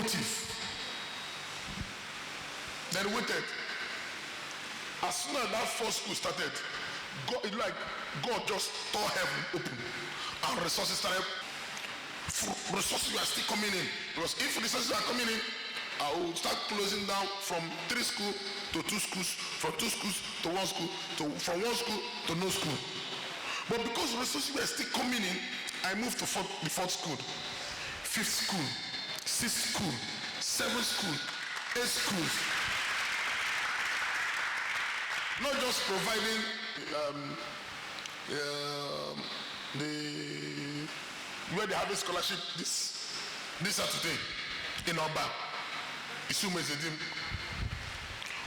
motive. Then waited. As soon as that first school started, God just tore heaven open, and resources started. Resources were still coming in, because if resources are coming in, I will start closing down from 3 schools to 2 schools, from 2 schools to 1 school, from 1 school to no school. But because resources were still coming in, I moved to the 4th school, 5th school, 6th school, 7th school, 8th schools. Not just providing where they have a scholarship this Saturday in Oba.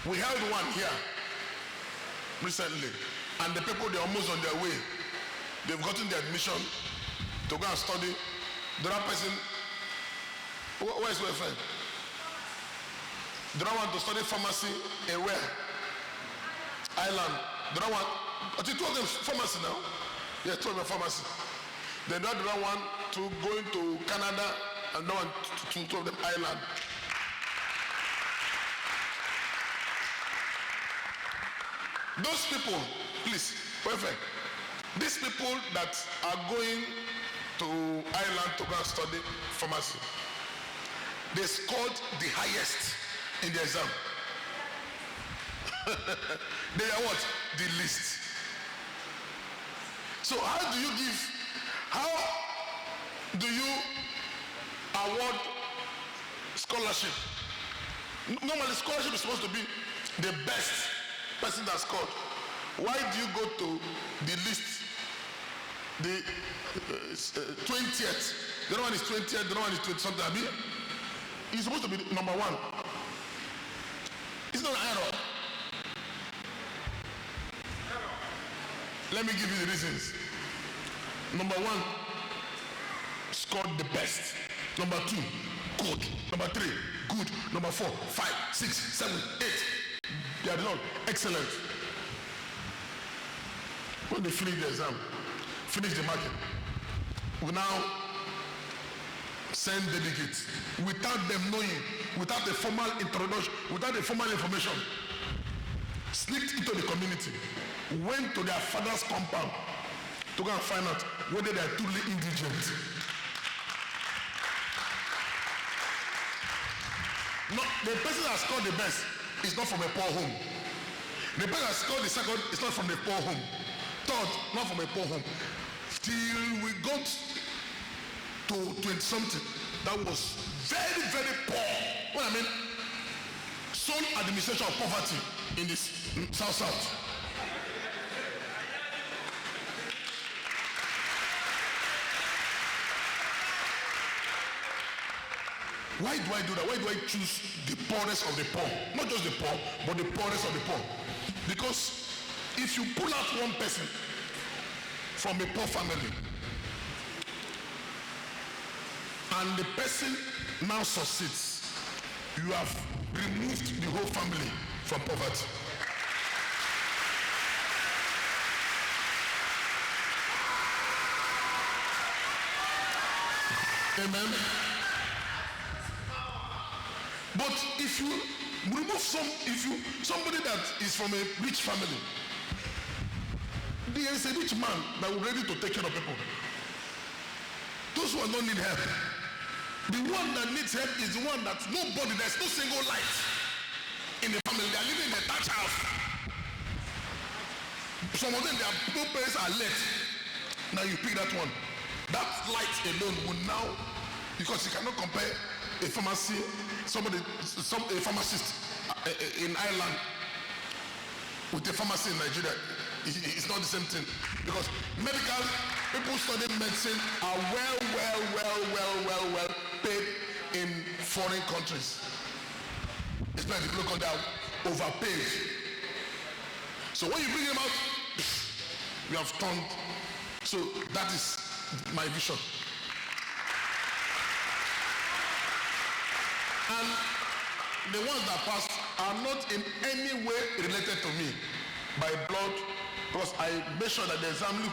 We held one here recently, and the people, they're almost on their way. They've gotten the admission to go and study. The other person, where is my friend? The other one to study pharmacy in where? Ireland. The other one, I think 2 of them pharmacy now. Yeah, 2 of them pharmacy. Then the other one to going to Canada, and the one to 2 of them Ireland. Those people, please, perfect. These people that are going to Ireland to go and study pharmacy, they scored the highest in the exam. They are what? The least. So how do you award scholarship? Normally scholarship is supposed to be the best person that scored. Why do you go to the list, the 20th? The other one is 20th, the other one is 20 something. I mean, it's supposed to be number 1. It's not an error. Let me give you the reasons. Number 1, scored the best. Number 2, good. Number 3, good. Number 4, 5, 6, 7, 8. They are not excellent. When they finish the exam, finish the market, we now send delegates without them knowing, without a formal introduction, without a formal information, sneaked into the community, went to their father's compound to go and find out whether they are truly indigent. No, the person that scored the best is not from a poor home. The person that scored the second is not from a poor home. Third, not from a poor home. Till we got to 20 something, that was very, very poor. What I mean, sole administration of poverty in this South. Why do I do that? Why do I choose the poorest of the poor? Not just the poor, but the poorest of the poor. Because if you pull out one person from a poor family, and the person now succeeds, you have removed the whole family from poverty. Amen. But if you remove somebody that is from a rich family, there is a rich man that is ready to take care of people. Those who don't need help. The one that needs help is the one that there's no single light in the family. They are living in a thatch house. Some of them, their parents are late. Now you pick that one. That light alone will now, because you cannot compare a pharmacy, a pharmacist in Ireland with a pharmacy in Nigeria. It's not the same thing, because medical people studying medicine are well paid in foreign countries. Especially if you look on that, overpaid. So when you bring them out, we have turned. So that is my vision. And the ones that passed are not in any way related to me by blood, because I made sure that the exam, look,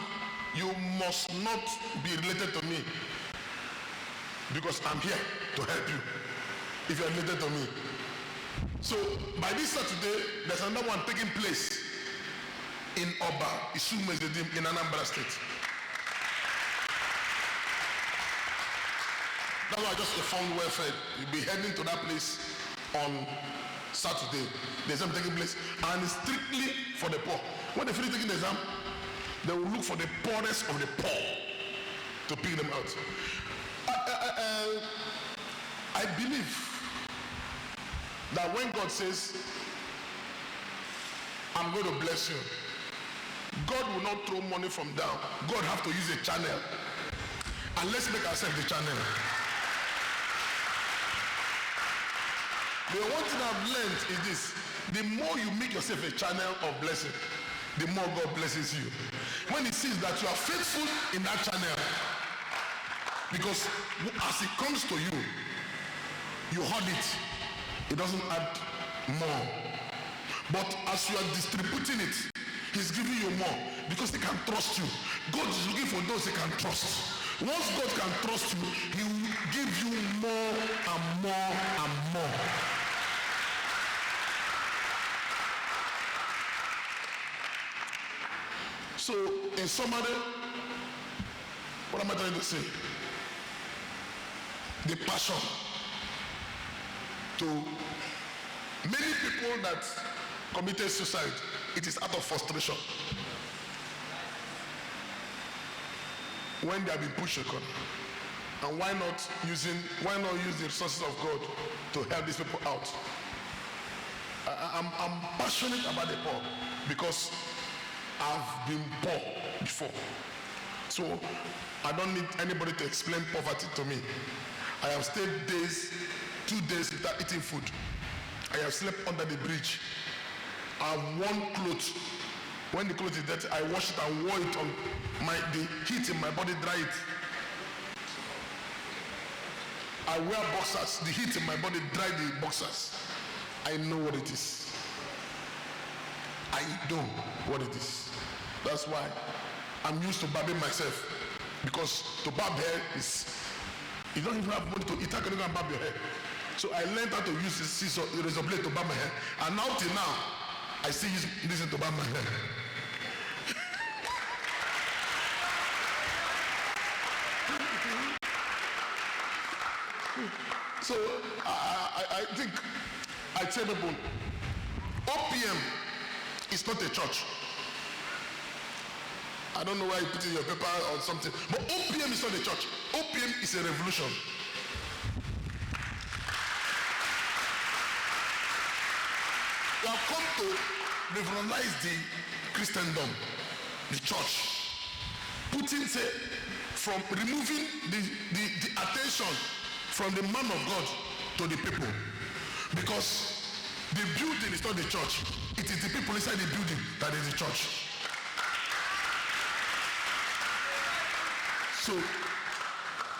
you must not be related to me, because I'm here to help you. if you are related to me. So by this Saturday, there's another one taking place in Oba, Isumezdim, in Anambra State. That's why I just informed welfare. You'll be heading to that place on Saturday. The exam taking place, and it's strictly for the poor. When they finish taking the exam, they will look for the poorest of the poor to pick them out. I believe that when God says, I'm going to bless you, God will not throw money from down. God have to use a channel. And let's make ourselves the channel. The one thing I've learned is this: the more you make yourself a channel of blessing, the more God blesses you. When He sees that you are faithful in that channel, because as it comes to you, you hold it. It doesn't add more. But as you are distributing it, He's giving you more because He can trust you. God is looking for those He can trust. Once God can trust you, He will give you more and more and more. So, in summary, what am I trying to say? The passion to many people that committed suicide, it is out of frustration. When they have been pushed upon. And why not use the resources of God to help these people out? I'm passionate about the poor because I've been poor before. So I don't need anybody to explain poverty to me. I have stayed 2 days without eating food. I have slept under the bridge. I have worn clothes. When the clothes is dirty, I wash it and wore it on the heat in my body, dry it. I wear boxers. The heat in my body dry the boxers. I know what it is. I know what it is. That's why I'm used to barbing myself. Because to barb hair is, you don't even have money to eat. How can you go and barb your hair? So I learned how to use the razor blade to barb my hair. And now till now, I still use this to barb my hair. So I think I tell people, OPM is not a church. I don't know why you put it in your paper or something, but OPM is not a church. OPM is a revolution. We have come to revolutionize the Christendom, the church, putting, say, from removing the attention from the man of God to the people, because the building is not the church. It is the people inside the building that is the church. So,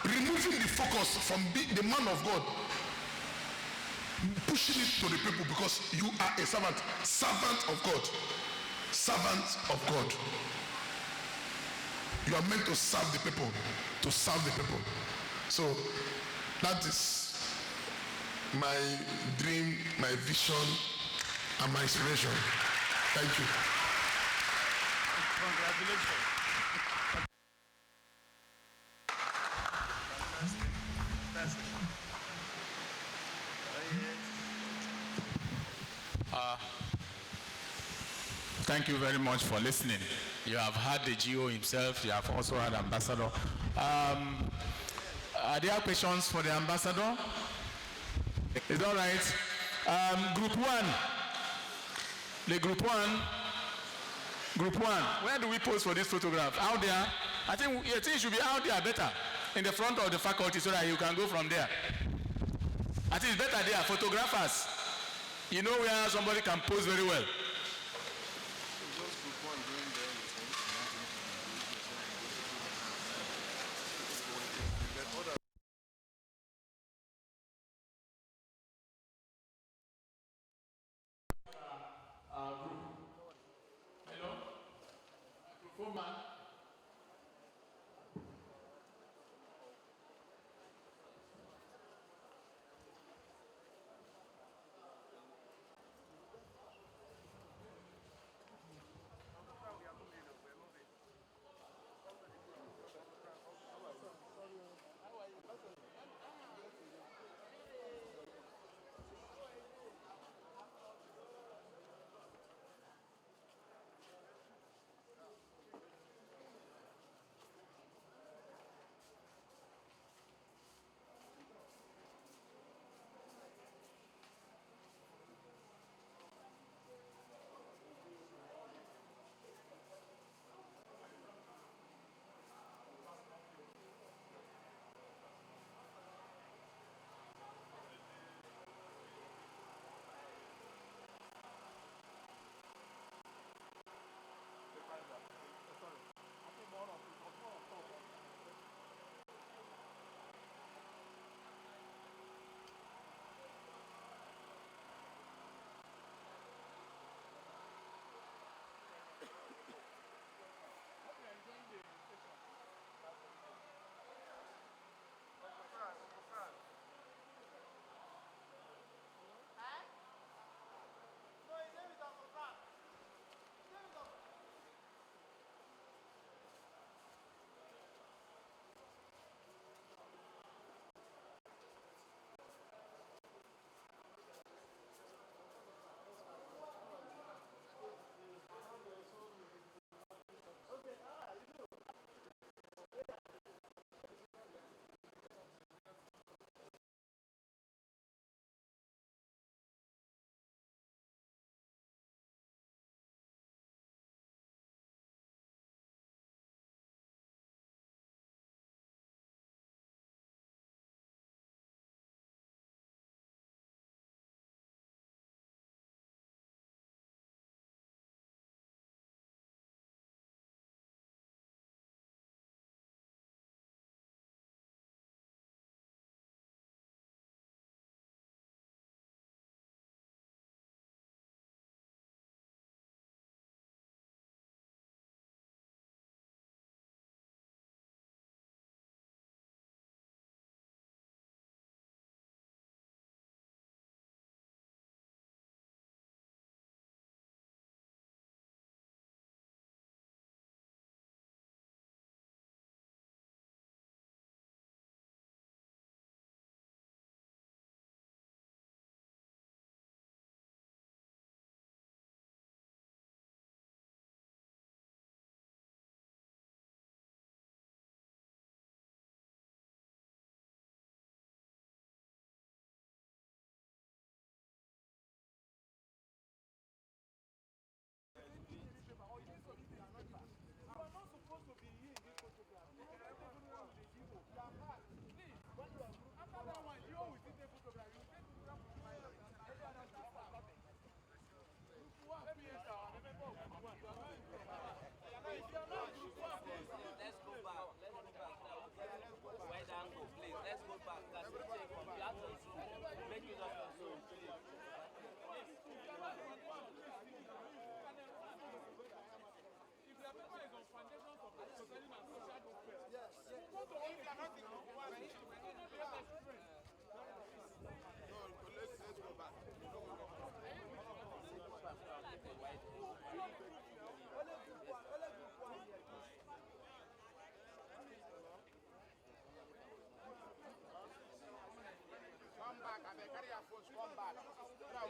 removing the focus from the man of God, pushing it to the people, because you are a servant of God. Servant of God. You are meant to serve the people, So, that is my dream, my vision, and my inspiration. Thank you. Congratulations. Thank you very much for listening. You have heard the GO himself. You have also heard Ambassador. Are there questions for the Ambassador? Is that right? Group 1. The Group 1. Where do we pose for this photograph? Out there? I think it should be out there better. In the front of the faculty so that you can go from there. I think it's better there. Photographers. You know where somebody can pose very well.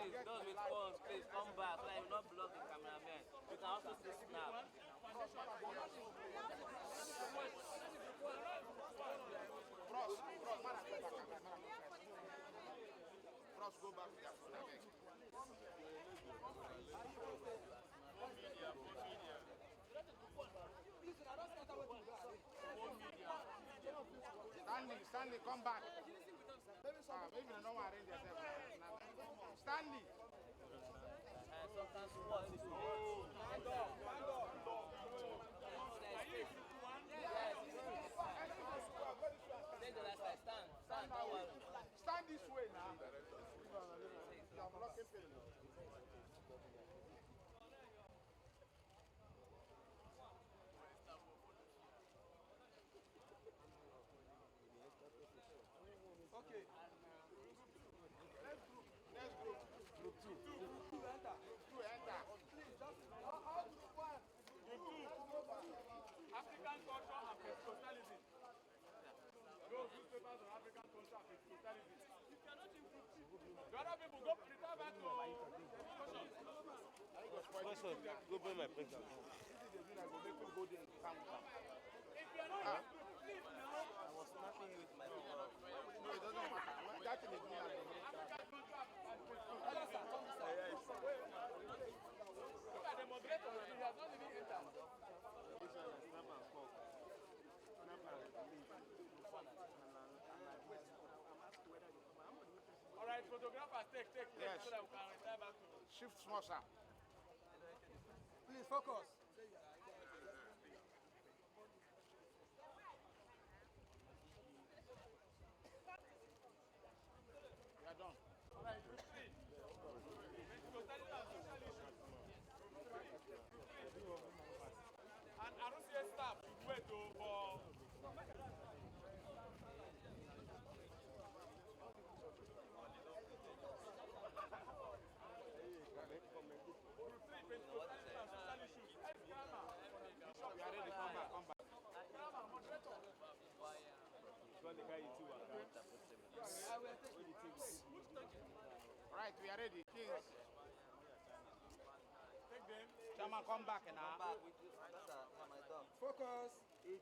Please, those with phones, please come back so that you will not block the cameraman. You can also see snap. Bros, go back to their phone again. Stanley, come back. Maybe they don't want to arrange yourself. Stanley. Sometimes what is take the last side. Stand, don't worry. Stand this way now. You are blocking me. Okay. Let's group. Group 2. Two enter. Please, just all group 1. Group 2. African culture and Pentecostalism. Those newspapers on African culture and Pentecostalism. You cannot improve. The other people go return back to discussion. Go bring my printer. This is the thing that will make you go there and come. If you are not please now. I was snapping with my phone. No, it doesn't matter. That thing is me and Look at the moderator. He has not even entered. this one is snap and smoke. All right, photographers, take Yes. so that we can return back to. Shift small, sir. Please focus. We are done. All right, group 3. And RCA staff should wait for. Group 3, Pentecostalism and social issues. We are ready. Come back. Moderator. Right, we are ready. Please. Take them. Chairman, come back now. Back with you. Focus. 80.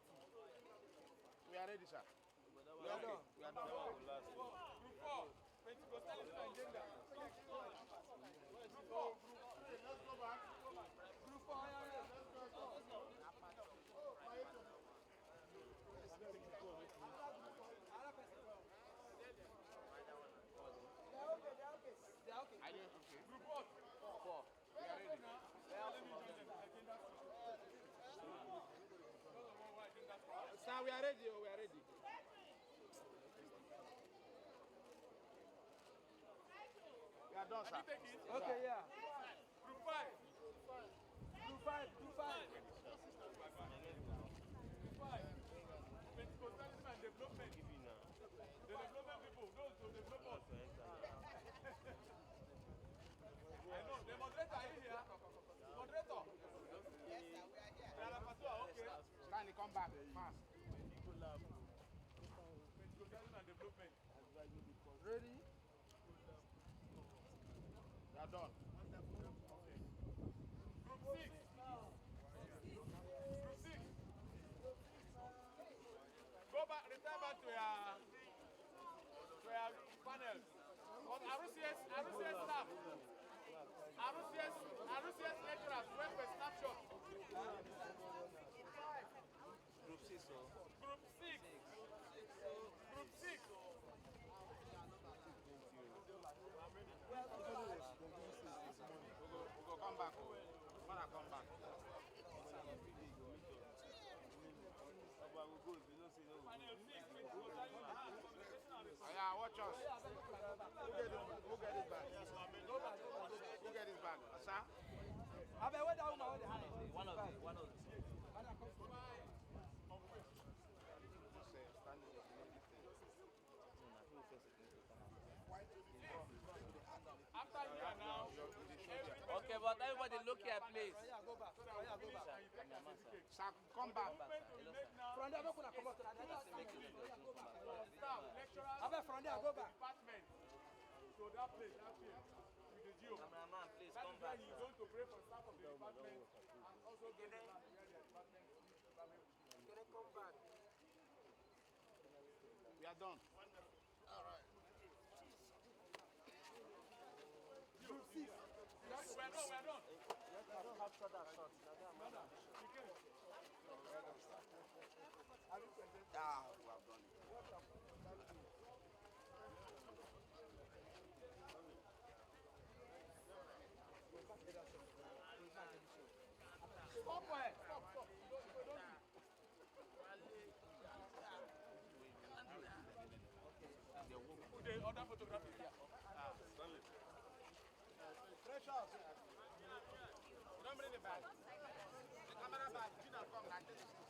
We are ready, sir. We are done. We are done. Group 4, Pentecostalism and gender. Group 4. Let's go back. Group 4, Are you okay? Group 4. We are ready. Sir, we are ready. We are ready. We are done, sir. Okay, yeah. Group 5. Group 5. Pentecostalism and development. The development people, those who develop us. I know. The moderator are you here? Moderator. Yes, sir, we are here. Okay. Stanley, come back fast. Pentecostalism and development. Ready? We are done. Group 6. Group 6. Go back, return back to your panels. But RCS staff, RCS lecturers went for snapshot. Group 6, so. Group 6. Group 6. We go come back. When I come back. Panel 6. Oh, yeah, watch us. Who get this bag? Who get this bag? Sir? One of them. After here now, okay, but everybody look here, please. Sir, come back. From there, go back. Staff, lecturers, department. So that place, with the video. Cameraman, please That come is where back. he's going to pray for staff of the department and also those where their department will be. Can I come back? We are done. We're done. I don't have further shots. Ah, we have done it. Stop it. Stop. The other photograph is here. Precious. Don't bring it back. The camera back. You don't come like this.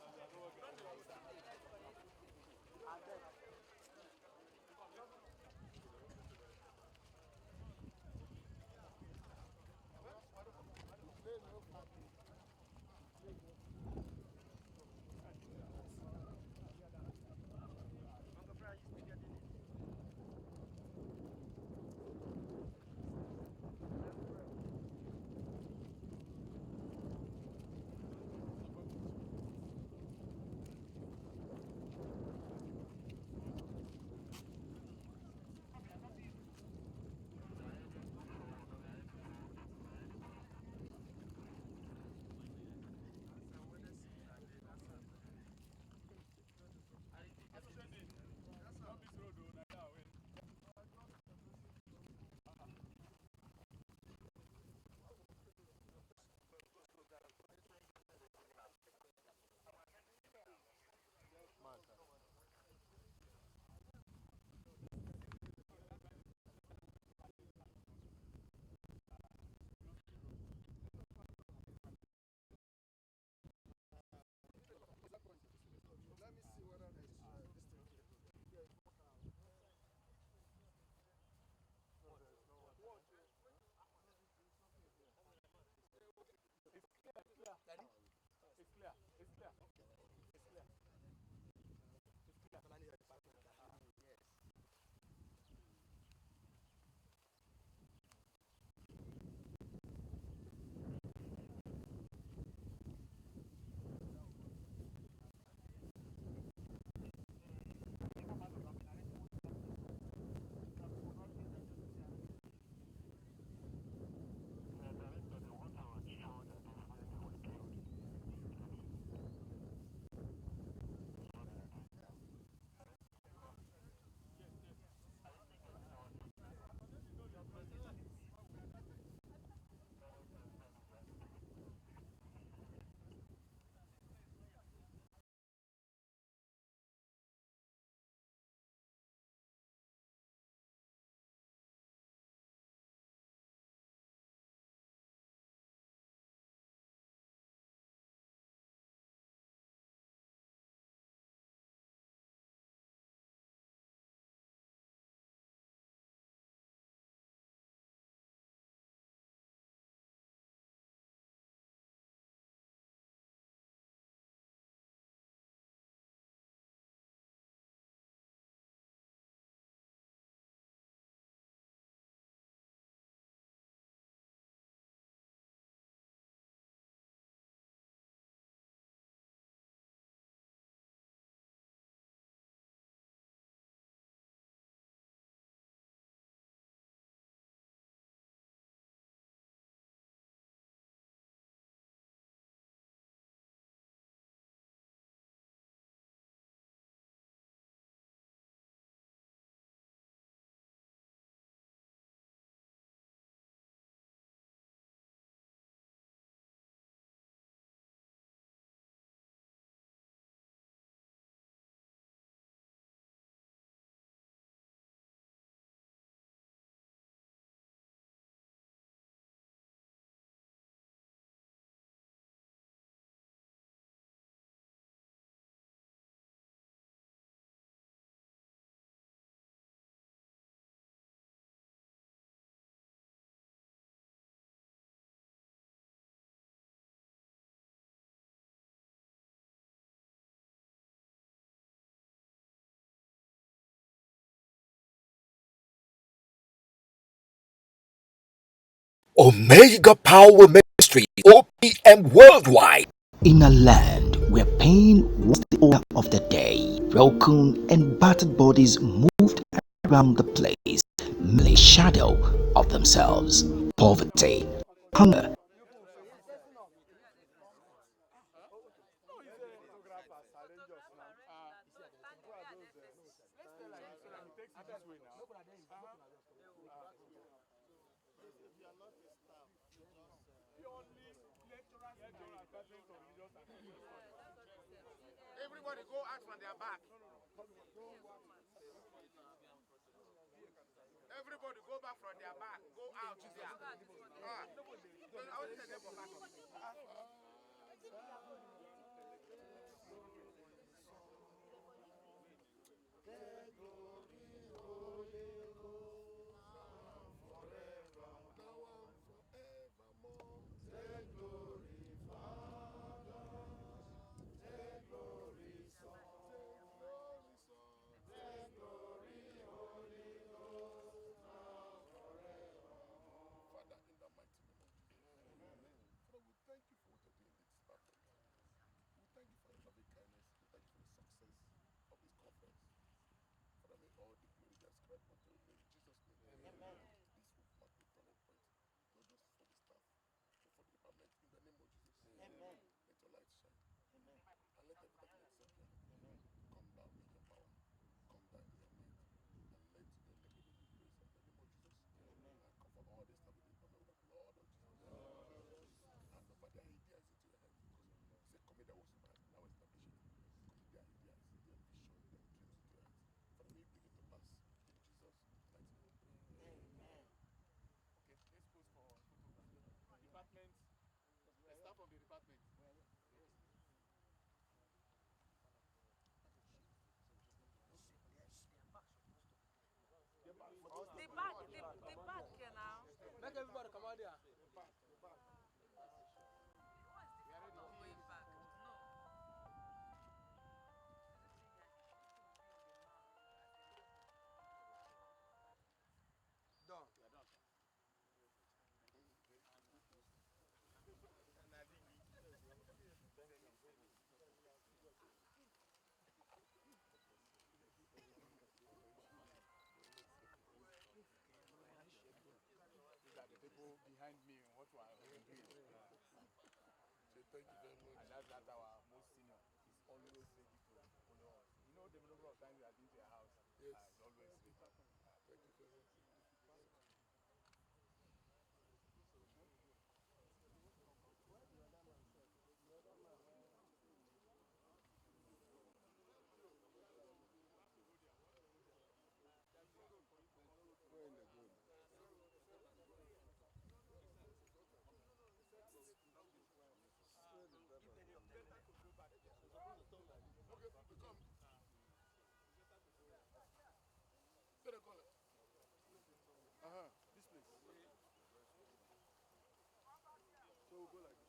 Omega Power Ministry, OPM Worldwide. In a land where pain was the order of the day, broken and battered bodies moved around the place, merely shadow of themselves. Poverty, hunger, Everybody go out from their back. Everybody go back from their back. Go out there. I only said they go back. Father, in the mighty name of Jesus. Father, we thank you for what you're doing in this department. We thank you for your loving kindness. We thank you for the success of this conference. Father, may all the glory be ascribed unto your name. In Jesus' name. Amen. This will mark the turning point, not just for the staff, but for the department. In the name of Jesus. Amen. Let your light shine. Amen. And let every darkness disappear. Amen. Come down in your power. Come down in your might. And let your name alone be praised. In the name of Jesus. Amen. I cover all the staff with the blood of Jesus. Hand over their ideas into your hands. Because say, commit that was in my hand, and I will establish it. Commit their ideas, their vision, their dreams into your hands. Father, may you bring it to pass. In Jesus' mighty name. Amen. Okay, let's pose for photograph. Department, let's start from the department. The back now. Make everybody come out there. Going back. No. Done. These are the people behind me, what we are doing. Say thank you very much. And that's our most senior. He's always ready to follow us. You know the number of times we have been to your house. Yes. He's always ready. Thank you very much. Okay, we come. Better call it. This place. So we'll go like this.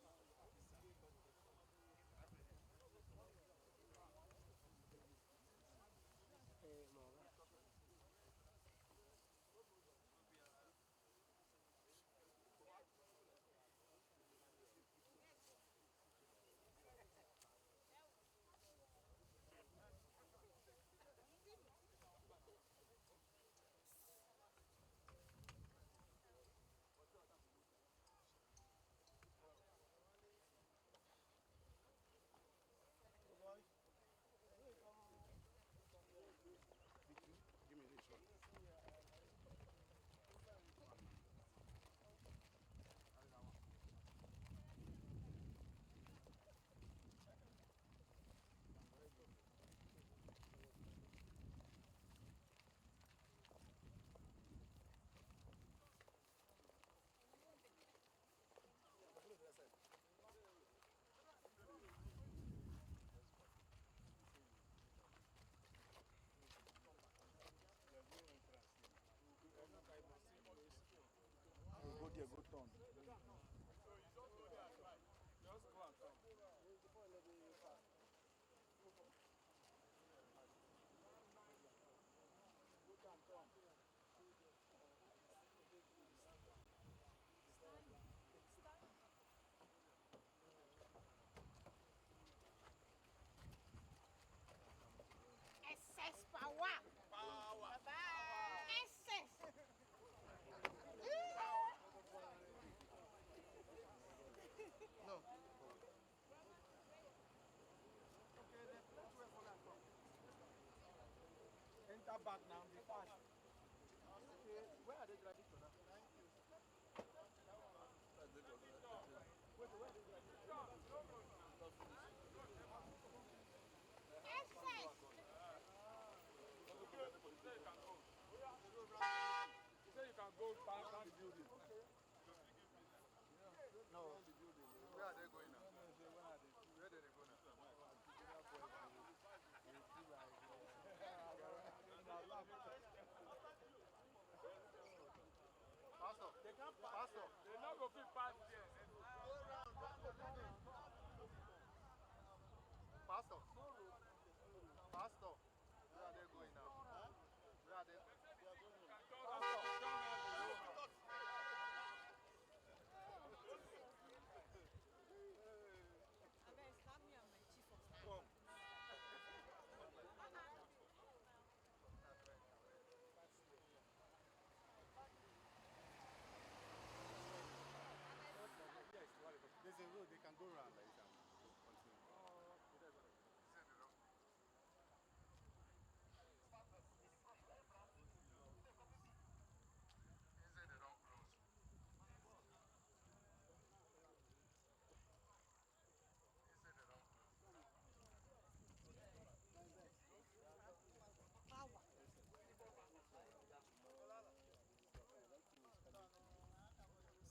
Give me this one. Go there, go turn. Just go and turn. Pastor. They not go fit pass there. Pastor. Pastor. Where are they going now? Huh? Where are they? Come. There's a road, they can go around like that. Continue.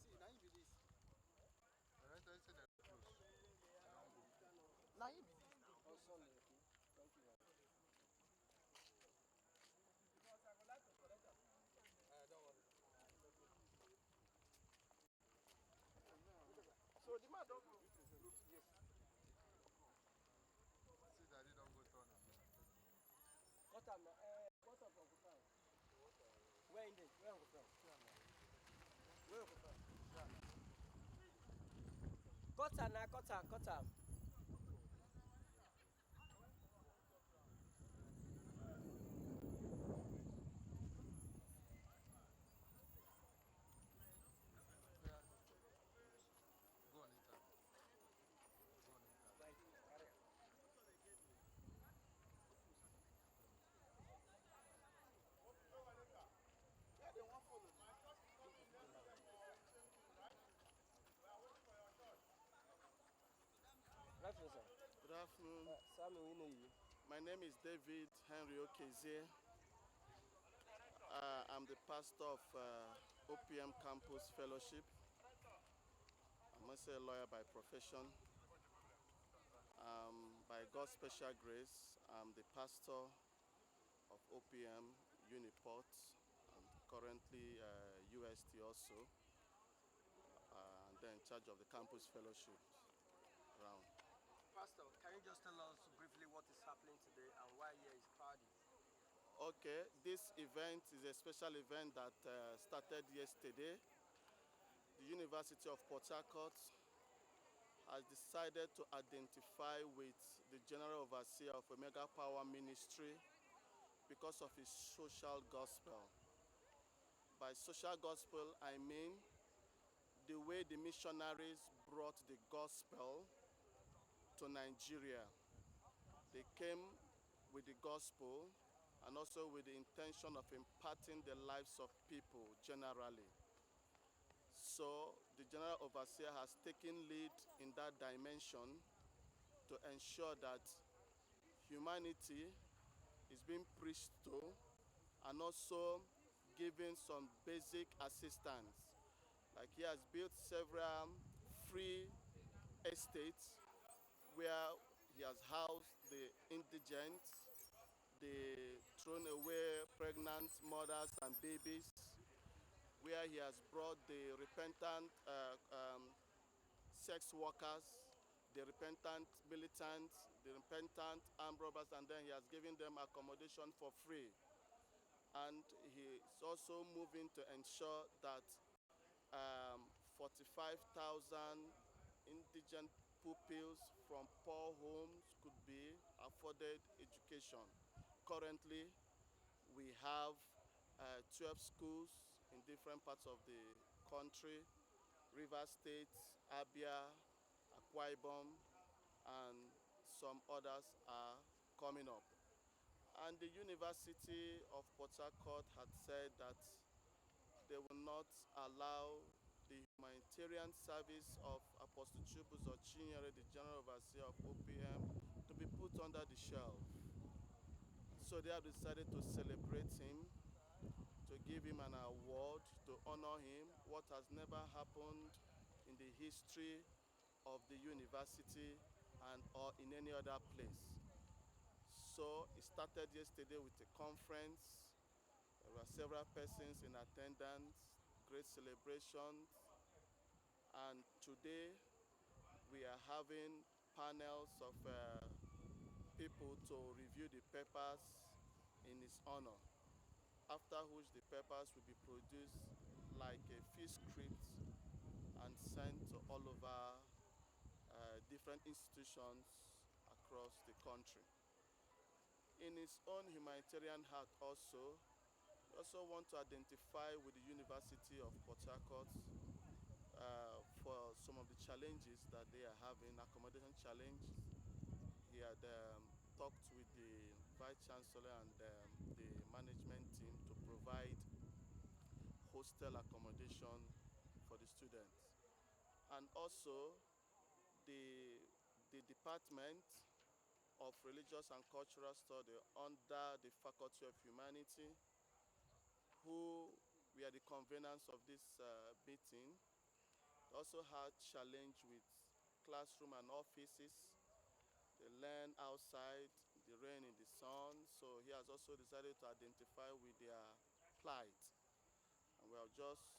See, now you be this. Now you be this now. Oh, sorry. Okay. Thank you. Don't worry. So the man don't go. Yes. See, Daddy don't go turn. What time? What time Uncle Frank? Where in this? Where Uncle Frank? Where Uncle Frank? Cut her. Go on later. Good afternoon. Sammy, we know you. My name is David Henry Okeze. I'm the pastor of OPM Campus Fellowship. I'm also a lawyer by profession. By God's special grace, I'm the pastor of OPM Uniport and currently UST also, and then in charge of the Campus Fellowship around. Pastor, can you just tell us briefly what is happening today and why here is crowded? Okay, this event is a special event that started yesterday. The University of Port Harcourt has decided to identify with the General Overseer of Omega Power Ministry because of his social gospel. By social gospel, I mean the way the missionaries brought the gospel to Nigeria. They came with the gospel and also with the intention of imparting the lives of people generally. So the General Overseer has taken lead in that dimension to ensure that humanity is being preached to and also giving some basic assistance. Like he has built several free estates where he has housed the indigent, the thrown away pregnant mothers and babies, where he has brought the repentant sex workers, the repentant militants, the repentant armed robbers, and then he has given them accommodation for free. And he is also moving to ensure that 45,000 indigent pupils from poor homes could be afforded education. Currently, we have 12 schools in different parts of the country: Rivers State, Abia, Akwa Ibom, and some others are coming up. And the University of Port Harcourt had said that they will not allow the humanitarian service of Apostle Chibuzor Chinyere, the General Overseer of OPM, to be put under the shelf. So they have decided to celebrate him, to give him an award, to honor him, what has never happened in the history of the university and or in any other place. So it started yesterday with a conference. There were several persons in attendance, great celebration, And today we are having panels of people to review the papers in his honor, after which the papers will be produced like a few scripts and sent to all over different institutions across the country. In his own humanitarian heart also, we also want to identify with the University of Port Harcourt for some of the challenges that they are having, accommodation challenge. He had talked with the Vice Chancellor and the management team to provide hostel accommodation for the students. And also the Department of Religious and Cultural Study under the Faculty of Humanity, who were the conveners of this meeting, also had challenge with classroom and offices. They learn outside, the rain in the sun, so he has also decided to identify with their plight. And we have just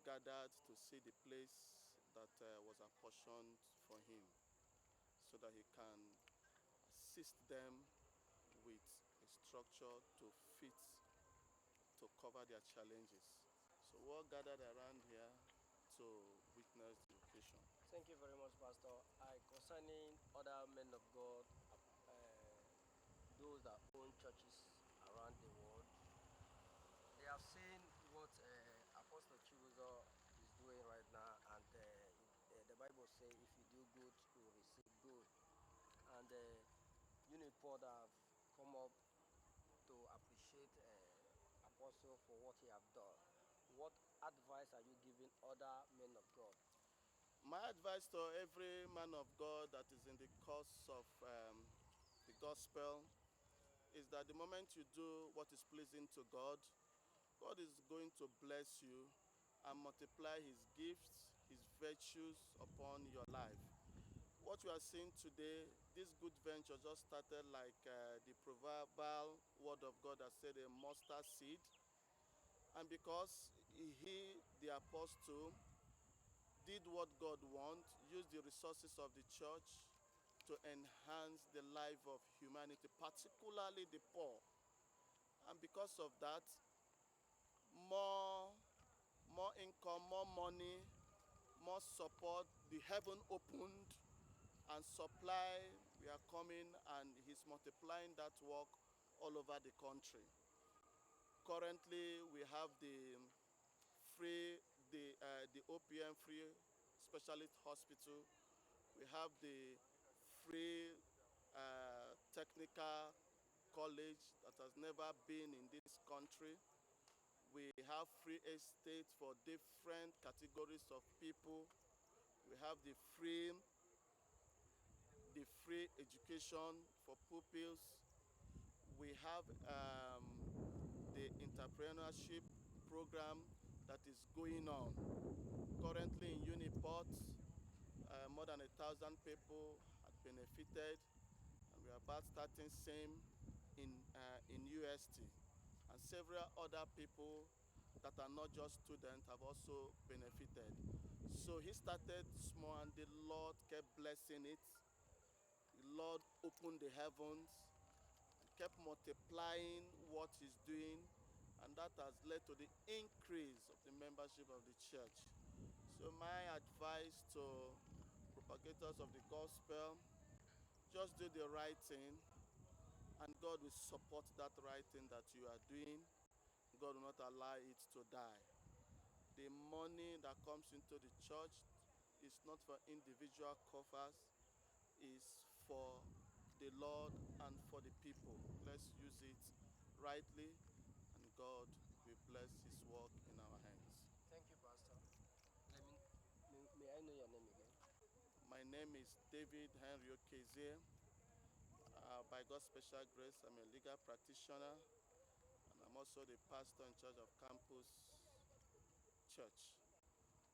gathered to see the place that was apportioned for him so that he can assist them with a structure to fit, to cover their challenges. So we're all gathered around here to witness the occasion. Thank you very much, Pastor. Concerning other men of God, those that own churches around the world, they have seen what Apostle Chibuzor is doing right now, and the Bible says if you do good, you will receive good. And Unipod have come up to appreciate Apostle for what he have done. What advice are you giving other men of God? My advice to every man of God that is in the course of the gospel is that the moment you do what is pleasing to God, God is going to bless you and multiply his gifts, his virtues upon your life. What you are seeing today, this good venture just started like the proverbial word of God that said a mustard seed. And because he, the apostle, did what God wants, used the resources of the church to enhance the life of humanity, particularly the poor. And because of that, more income, more money, more support, the heaven opened and supply, we are coming and he's multiplying that work all over the country. Currently, we have the OPM free specialist hospital. We have the free technical college that has never been in this country. We have free estate for different categories of people. We have the free education for pupils. We have the entrepreneurship program that is going on. Currently in Uniport, more than 1,000 people have benefited, and we are about starting same in UST. And several other people that are not just students have also benefited. So he started small and the Lord kept blessing it. The Lord opened the heavens, kept multiplying what he's doing, and that has led to the increase of the membership of the church. So my advice to propagators of the gospel, just do the right thing, and God will support that right thing that you are doing. God will not allow it to die. The money that comes into the church is not for individual coffers, is for the Lord and for the people. Let's use it rightly, and God will bless his work in our hands. Thank you, Pastor. May I know your name again? My name is David Henry Okeze. By God's special grace, I'm a legal practitioner, and I'm also the pastor in charge of Campus Church.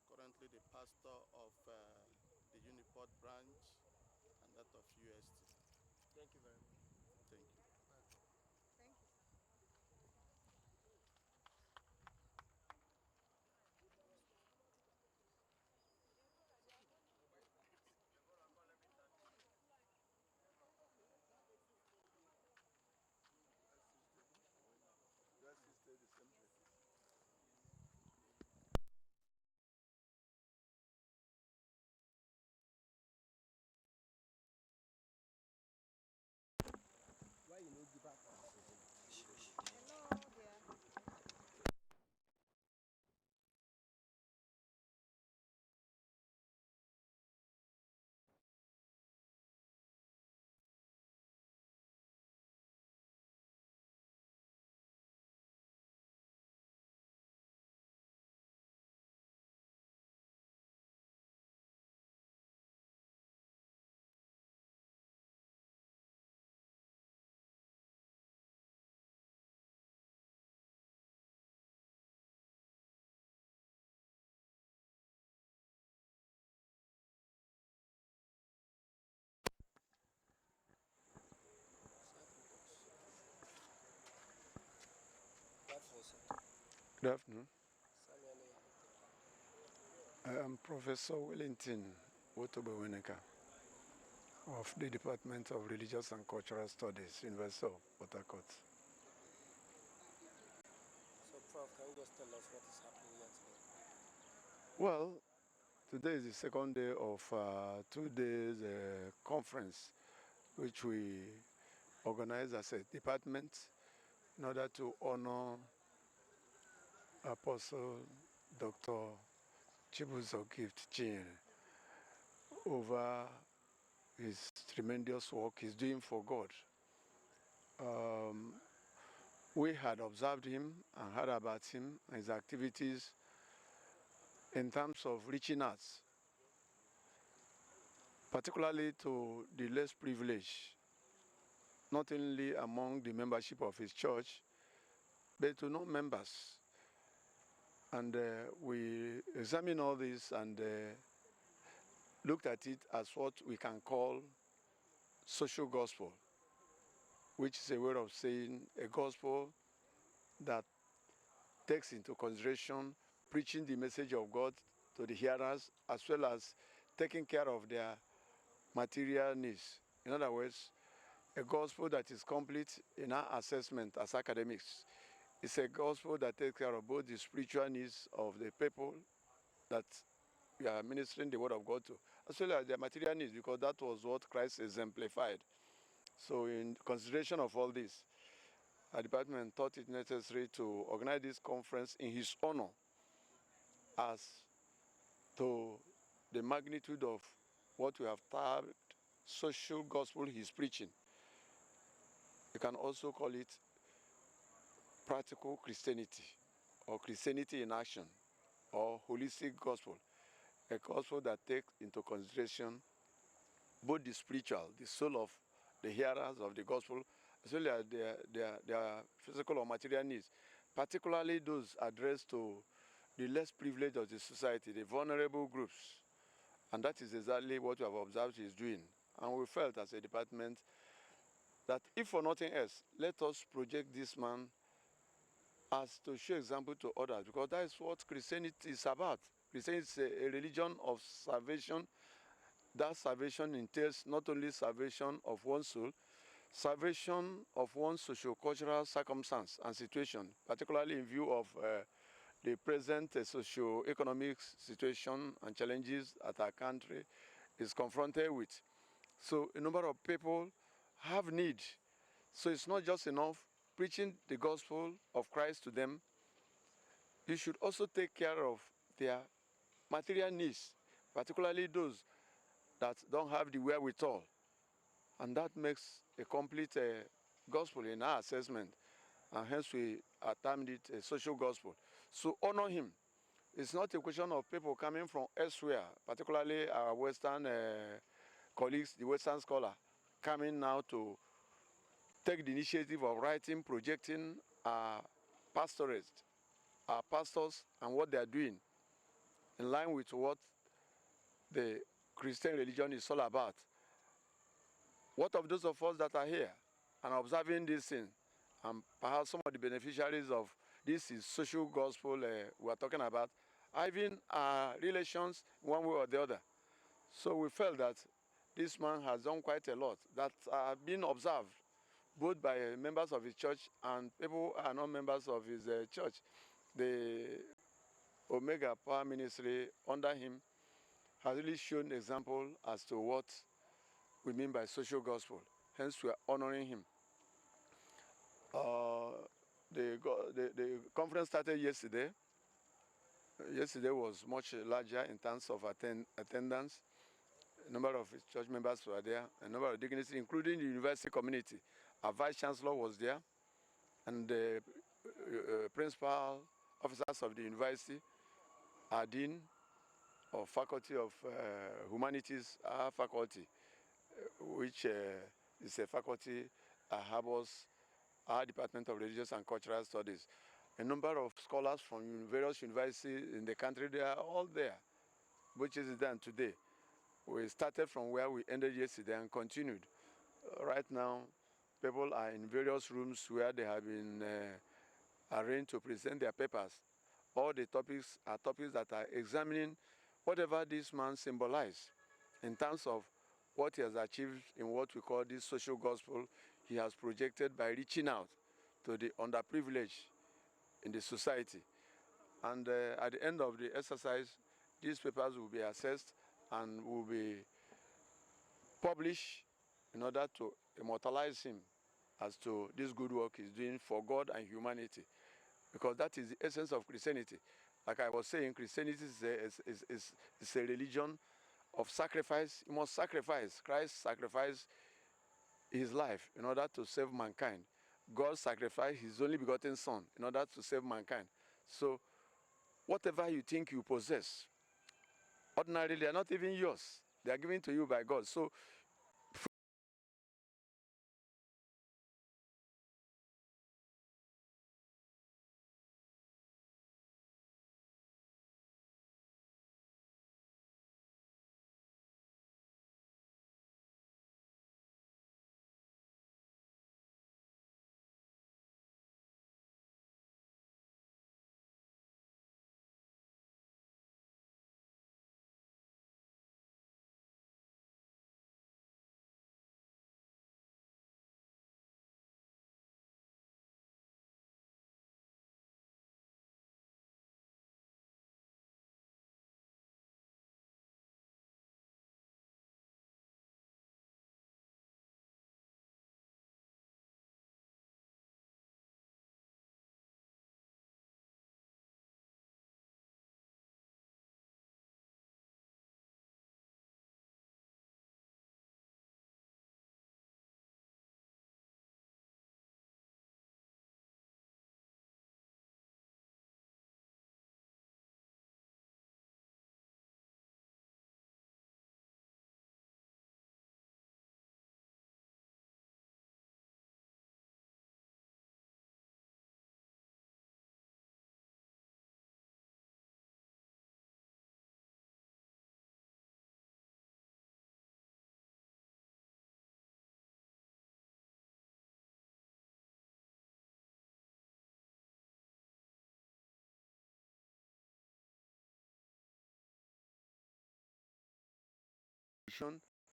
Currently the pastor of the Uniport branch and that of UST. Thank you very much. Thank you. Thank you. sir. Good afternoon. Samuel, I am Professor Wellington Wotobe-Weneka of the Department of Religious and Cultural Studies, University of Port Harcourt. so Prof, can you just tell us what is happening here today? Well, today is the second day of 2 days conference, which we organize as a department in order to honor Apostle Dr. Chibuzor gift Chinyere over his tremendous work he's doing for God. We had observed him and heard about him and his activities in terms of reaching out, particularly to the less privileged, not only among the membership of his church, but to non-members. And we examined all this and looked at it as what we can call social gospel, which is a way of saying a gospel that takes into consideration preaching the message of God to the hearers, as well as taking care of their material needs. In other words, a gospel that is complete in our assessment as academics. It's a gospel that takes care of both the spiritual needs of the people that we are ministering the word of God to, as well as their material needs, because that was what Christ exemplified. So in consideration of all this, our department thought it necessary to organize this conference in his honor, as to the magnitude of what we have termed social gospel he's preaching. You can also call it practical Christianity, or Christianity in action, or holistic gospel, a gospel that takes into consideration both the spiritual, the soul of the hearers of the gospel, as well as their physical or material needs, particularly those addressed to the less privileged of the society, the vulnerable groups. And that is exactly what we have observed he is doing. And we felt as a department that if for nothing else, let us project this man as to show example to others, because that is what Christianity is about. Christianity is a religion of salvation. That salvation entails not only salvation of one's soul, salvation of one's socio-cultural circumstance and situation, particularly in view of the present socio-economic situation and challenges that our country is confronted with. So a number of people have need. So it's not just enough preaching the gospel of Christ to them. You should also take care of their material needs, particularly those that don't have the wherewithal. And that makes a complete gospel in our assessment. And hence we termed it a social gospel. So honor him. It's not a question of people coming from elsewhere, particularly our Western colleagues, the Western scholar, coming now to take the initiative of writing, projecting our pastorists, our pastors, and what they are doing, in line with what the Christian religion is all about. What of those of us that are here and observing this thing, and perhaps some of the beneficiaries of this is social gospel we are talking about, having relations one way or the other? So we felt that this man has done quite a lot that are being observed both by members of his church and people who are not members of his church. The Omega Power Ministry under him has really shown example as to what we mean by social gospel. Hence, we are honoring him. The conference started yesterday. Yesterday was much larger in terms of attendance. A number of church members were there, a number of dignitaries, including the university community. Our vice chancellor was there, and the principal officers of the university, our dean of faculty of humanities, our faculty, which is a faculty that harbors our Department of Religious and Cultural Studies. A number of scholars from various universities in the country, they are all there, which is done today. We started from where we ended yesterday and continued. Right now, people are in various rooms where they have been arranged to present their papers. All the topics are topics that are examining whatever this man symbolized in terms of what he has achieved in what we call this social gospel he has projected by reaching out to the underprivileged in the society. And at the end of the exercise, these papers will be assessed and will be published in order to immortalize him as to this good work he's doing for God and humanity. Because that is the essence of Christianity. Like I was saying, Christianity is a religion of sacrifice. You must sacrifice. Christ sacrificed his life in order to save mankind. God sacrificed his only begotten Son in order to save mankind. So whatever you think you possess, ordinarily they are not even yours. They are given to you by God. So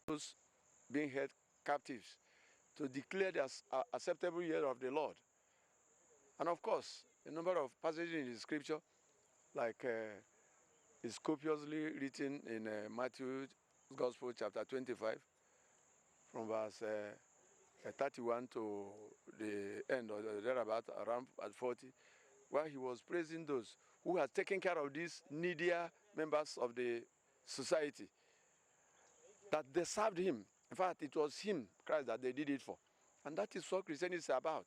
those being held captives to declare the acceptable year of the Lord. And of course, a number of passages in the scripture, like is copiously written in Matthew's Gospel, chapter 25, from verse 31 to the end, or thereabout, around at 40, where he was praising those who had taken care of these needier members of the society, that they served him. In fact, it was him, Christ, that they did it for. And that is what Christianity is about.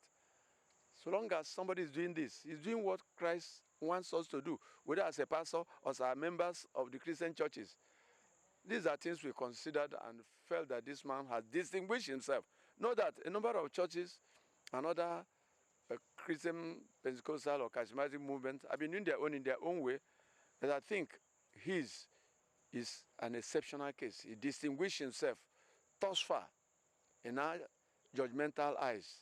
So long as somebody is doing this, he's doing what Christ wants us to do, whether as a pastor or as members of the Christian churches. These are things we considered and felt that this man has distinguished himself. Know that a number of churches and other Christian Pentecostal or charismatic movements have been doing in their own way, that I think his is an exceptional case. He distinguished himself thus far in our judgmental eyes.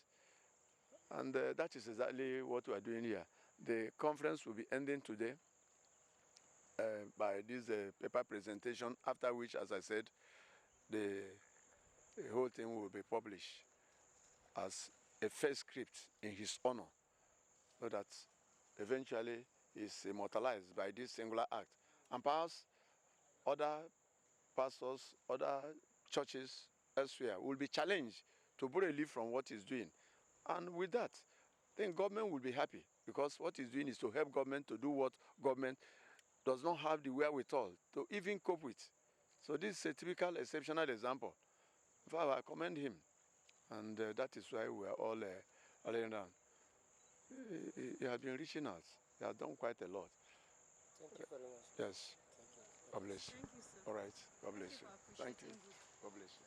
And that is exactly what we are doing here. The conference will be ending today by this paper presentation, after which, as I said, the whole thing will be published as a first script in his honor, so that eventually is immortalized by this singular act. And perhaps other pastors, other churches elsewhere will be challenged to borrow a leaf from what he's doing. And with that, then government will be happy, because what he's doing is to help government to do what government does not have the wherewithal to even cope with. So this is a typical exceptional example. In fact, I commend him, and that is why we are all rallying around. He has been reaching out. He has done quite a lot. Thank you very much. Yes. God bless you. Thank you, sir. All right. God bless Thank you. you for Thank you. appreciating God bless you.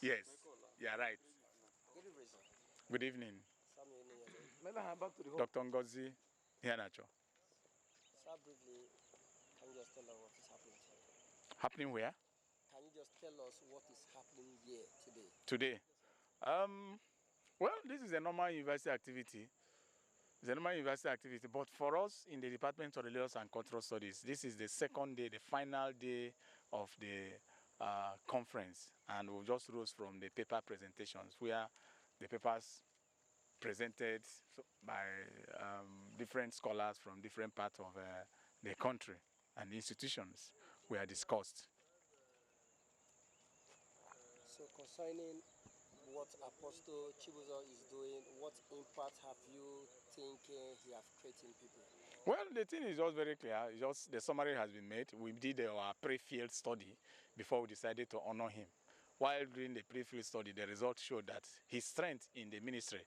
Yes, you are right. Good evening, sir. Good evening. Samuel, Dr. Ngozi Hianacho. sir, briefly, can you just tell us what is happening today? Happening where? Can you just tell us what is happening here today? Today. Well, this is a normal university activity. It's a normal university activity, but for us in the Department of Religious and Cultural Studies, this is the second day, the final day of the conference, and we just rose from the paper presentations where the papers presented by different scholars from different parts of the country and institutions were discussed. So concerning what Apostle Chibuzor is doing, what impact have you thinking he have created in people? Well, the thing is just very clear. It's just the summary has been made. We did our pre-field study before we decided to honor him. While doing the pre-field study, the results showed that his strength in the ministry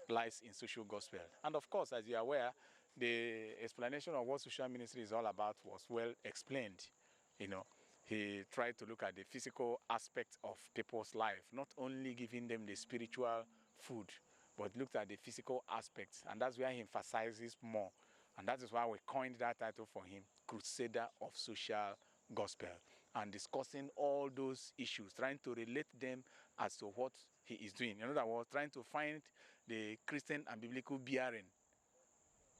lies in social gospel. And of course, as you are aware, the explanation of what social ministry is all about was well explained. You know, he tried to look at the physical aspect of people's life, not only giving them the spiritual food, but looked at the physical aspects, and that's where he emphasizes more. And that is why we coined that title for him, Crusader of Social Gospel, and discussing all those issues, trying to relate them as to what he is doing. In other words, trying to find the Christian and biblical bearing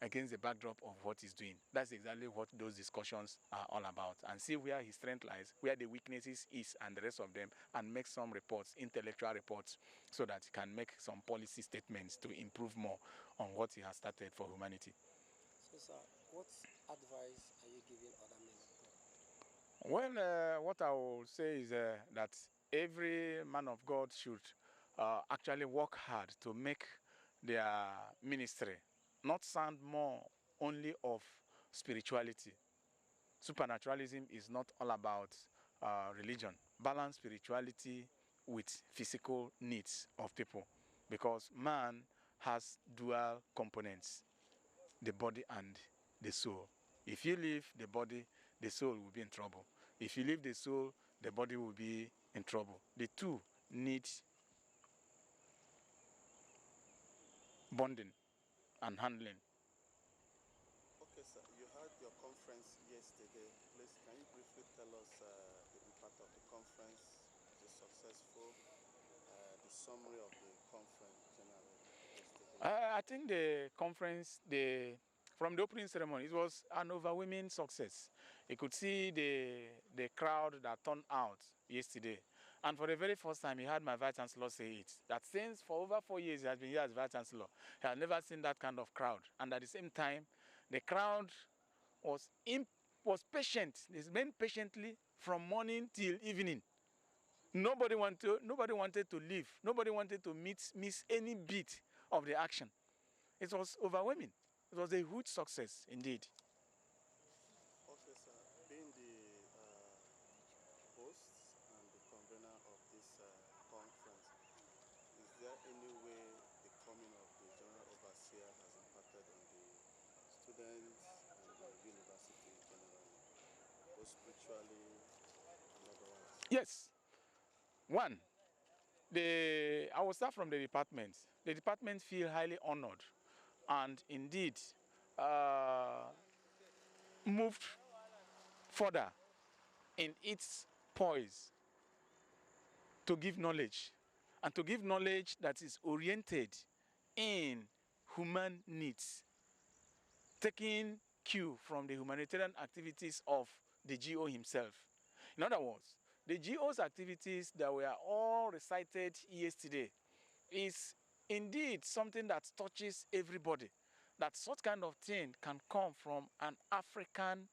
against the backdrop of what he's doing. That's exactly what those discussions are all about. And see where his strength lies, where the weaknesses is, and the rest of them, and make some reports, intellectual reports, so that he can make some policy statements to improve more on what he has started for humanity. So, sir, what advice are you giving other men of God? Well, what I will say is that every man of God should actually work hard to make their ministry not sound more only of spirituality. Supernaturalism is not all about religion. Balance spirituality with physical needs of people, because man has dual components, the body and the soul. If you leave the body, the soul will be in trouble. If you leave the soul, the body will be in trouble. The two need bonding and handling. Okay, sir. You had your conference yesterday. Please, can you briefly tell us the impact of the conference? Was it successful? The summary of the conference generally yesterday. I think the conference, from the opening ceremony, it was an overwhelming success. You could see the crowd that turned out yesterday. And for the very first time, he had my Vice Chancellor say it, that since for over 4 years he has been here as Vice Chancellor, he has never seen that kind of crowd. And at the same time, the crowd was patient. They went patiently from morning till evening. Nobody wanted to leave. Nobody wanted to miss any bit of the action. It was overwhelming. It was a huge success indeed. Okay, sir. Being the host and the convener of this conference, is there any way the coming of the general overseer has impacted on the students and the university generally, both spiritually and otherwise? Yes. One, I will start from the department. The department feel highly honored and indeed moved further in its poise to give knowledge, and to give knowledge that is oriented in human needs, taking cue from the humanitarian activities of the GO himself. In other words, the GO's activities that were all recited yesterday is indeed something that touches everybody. That such kind of thing can come from an African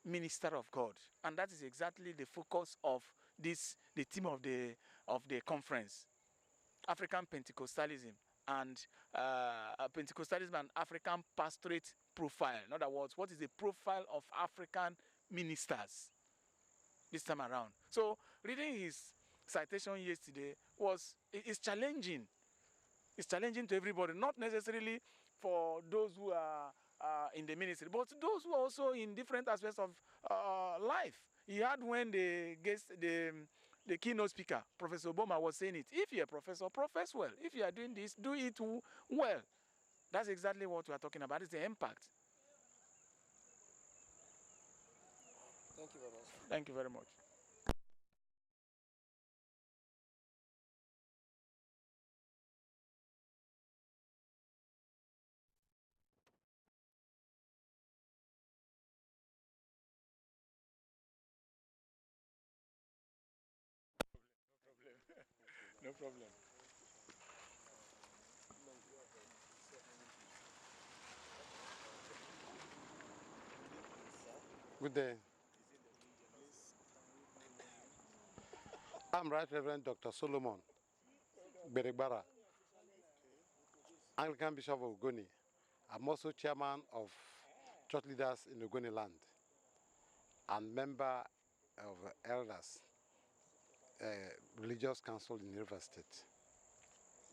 minister of God, and that is exactly the focus of the theme of the conference: African Pentecostalism and African pastorate profile. In other words, what is the profile of African ministers this time around? So reading his citation yesterday is challenging. It's challenging to everybody, not necessarily for those who are in the ministry, but those who are also in different aspects of life. He had when the the keynote speaker, Professor Obama, was saying it. If you're a professor, profess well. If you are doing this, do it well. That's exactly what we are talking about. It's the impact. Thank you very much. Thank you very much. No problem. Good day. I'm Right Reverend Dr. Solomon Beregbara, Anglican Bishop of Ogoni. I'm also chairman of church leaders in Ogoni land and member of elders, religious council in River State.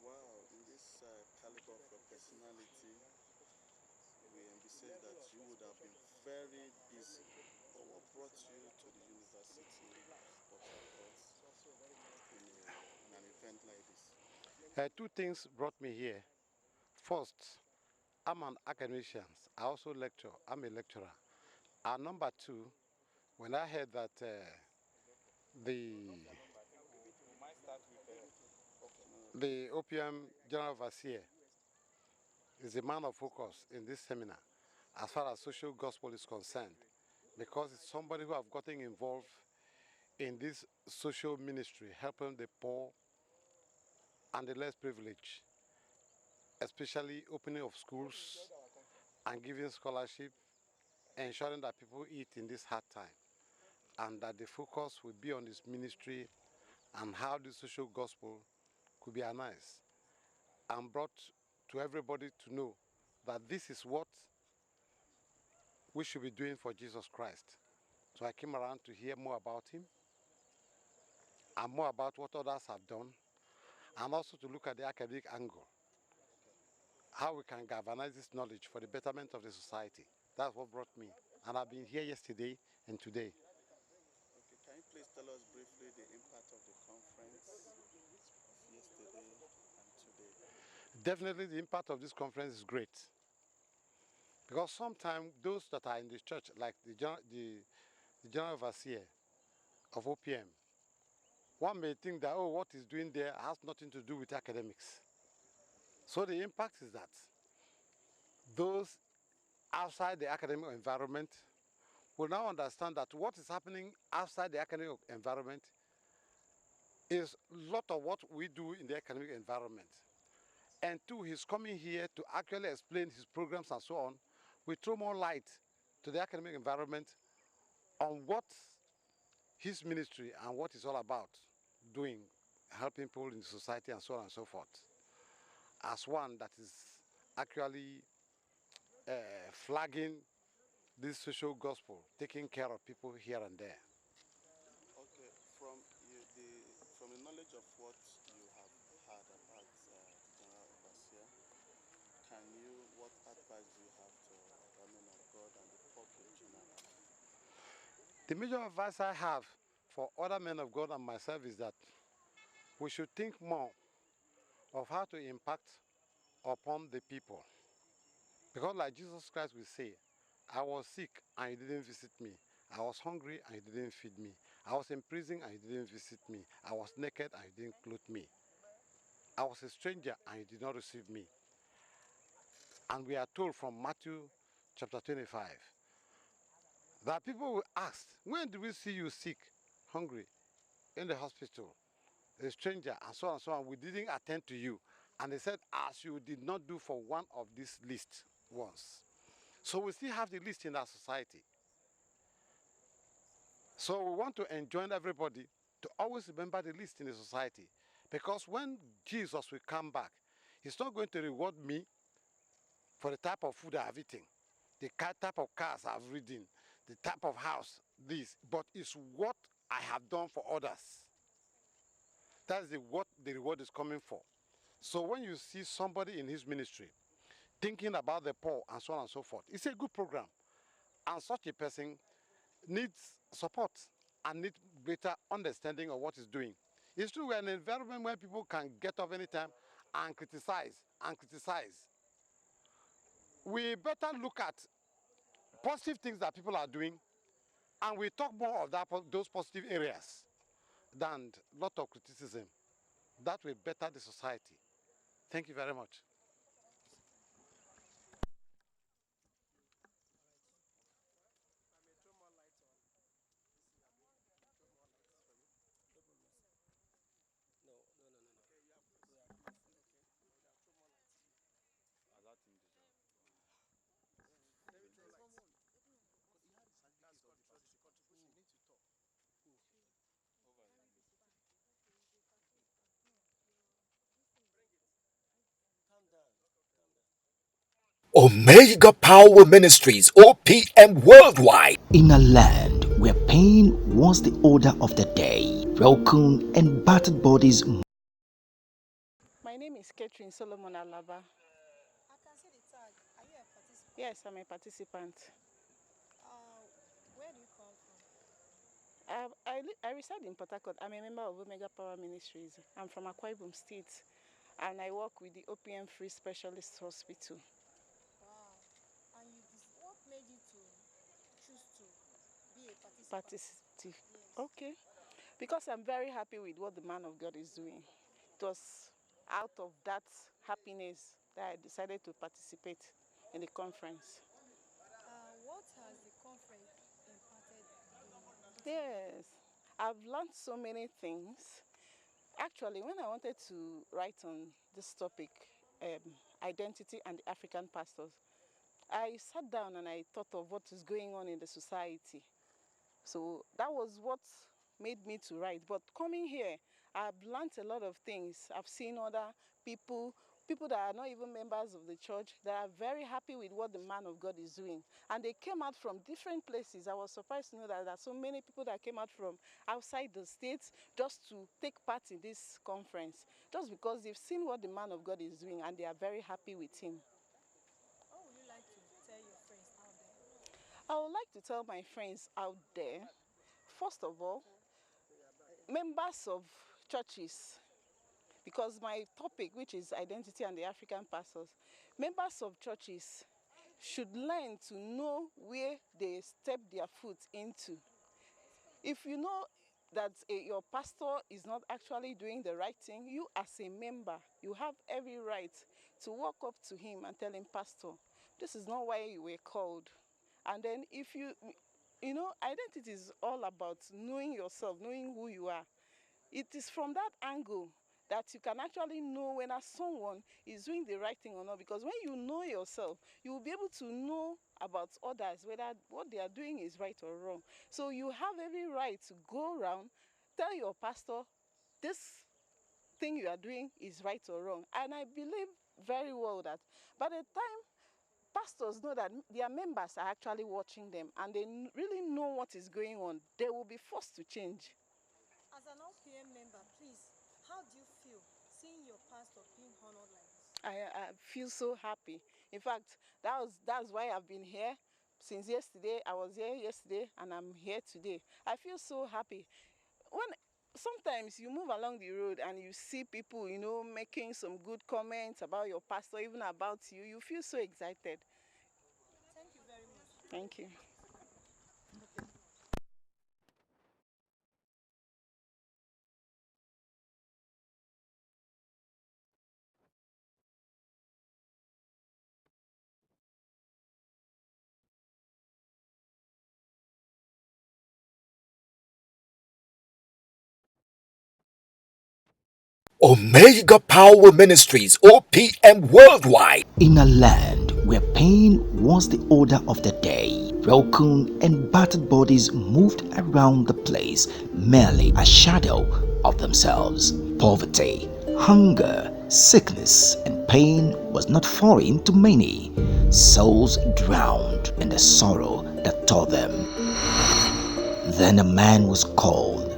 Wow, in this caliber of your personality, we envisage that you would have been very busy. But what brought you to the University of Port Harcourt in an event like this? Two things brought me here. First, I'm an academician. I also lecture. I'm a lecturer. And number two, when I heard that the OPM General Overseer is a man of focus in this seminar as far as social gospel is concerned, because it's somebody who have gotten involved in this social ministry, helping the poor and the less privileged, especially opening of schools and giving scholarship, ensuring that people eat in this hard time, and that the focus will be on this ministry and how the social gospel could be harnessed and brought to everybody to know that this is what we should be doing for Jesus Christ. So I came around to hear more about him and more about what others have done, and also to look at the academic angle, how we can galvanize this knowledge for the betterment of the society. That's what brought me. And I've been here yesterday and today. Okay, can you please tell us briefly the impact of the conference of yesterday and today? Definitely the impact of this conference is great. Because sometimes those that are in the church, like the General Overseer of OPM, one may think that, oh, what he's doing there has nothing to do with academics. So the impact is that those outside the academic environment will now understand that what is happening outside the academic environment is a lot of what we do in the academic environment. And two, he's coming here to actually explain his programs and so on. We throw more light to the academic environment on what his ministry and what it's all about doing, helping people in society and so on and so forth, as one that is actually flagging this social gospel, taking care of people here and there. Okay, from the knowledge of what you have heard about General Overseer, what advice do you have to the men of God and the public generally? The major advice I have for other men of God and myself is that we should think more of how to impact upon the people. Because like Jesus Christ will say, I was sick and you didn't visit me. I was hungry and you didn't feed me. I was in prison and you didn't visit me. I was naked and you didn't clothe me. I was a stranger and you did not receive me. And we are told from Matthew chapter 25 that people will ask, when did we see you sick, hungry, in the hospital, a stranger, and so on and so on? We didn't attend to you. And they said, as you did not do for one of these list once. So we still have the list in our society. So we want to enjoin everybody to always remember the list in the society. Because when Jesus will come back, he's not going to reward me for the type of food I have eaten, the type of cars I've ridden, the type of house, this, but it's what I have done for others. That's what the reward is coming for. So when you see somebody in his ministry thinking about the poor and so on and so forth, it's a good program. And such a person needs support. and need better understanding of what it's doing. It's true we're in an environment where people can get up anytime and criticize and criticize. We better look at positive things that people are doing, and we talk more of those positive areas than a lot of criticism. That will better the society. Thank you very much. Omega Power Ministries, OPM Worldwide. In a land where pain was the order of the day, broken and battered bodies. My name is Catherine Solomon Alaba. I can see the tag. Are you a participant? Yes, I'm a participant. Where do you come from? I reside in Port Harcourt. I'm a member of Omega Power Ministries. I'm from Akwa Ibom State, and I work with the OPM Free Specialist Hospital. Wow. And what made you to choose to be a participant? Yes. Okay. Because I'm very happy with what the man of God is doing. It was out of that happiness that I decided to participate in the conference. What has the conference imparted in you? Yes, I've learned so many things. Actually, when I wanted to write on this topic, identity and the African pastors, I sat down and I thought of what is going on in the society. So that was what made me to write. But coming here, I've learned a lot of things. I've seen other people that are not even members of the church, that are very happy with what the man of God is doing. And they came out from different places. I was surprised to know that there are so many people that came out from outside the states just to take part in this conference, just because they've seen what the man of God is doing and they are very happy with him. What would you like to tell your friends out there? I would like to tell my friends out there, first of all, members of churches, because my topic, which is identity and the African pastors, members of churches should learn to know where they step their foot into. If you know that your pastor is not actually doing the right thing, you as a member, you have every right to walk up to him and tell him, Pastor, this is not why you were called. And then if you know, identity is all about knowing yourself, knowing who you are. It is from that angle that you can actually know whether someone is doing the right thing or not. Because when you know yourself, you will be able to know about others, whether what they are doing is right or wrong. So you have every right to go around, tell your pastor, this thing you are doing is right or wrong. And I believe very well that by the time pastors know that their members are actually watching them and they really know what is going on, they will be forced to change. As an OPM member, please, how do you feel seeing your pastor being honored like this? I feel so happy. In fact, that's why I've been here since yesterday. I was here yesterday and I'm here today. I feel so happy. Sometimes you move along the road and you see people, you know, making some good comments about your pastor, even about you, you feel so excited. Thank you very much. Thank you. Omega Power Ministries, OPM Worldwide. In a land where pain was the order of the day, broken and battered bodies moved around the place, merely a shadow of themselves. Poverty, hunger, sickness, and pain was not foreign to many. Souls drowned in the sorrow that tore them. Then a man was called.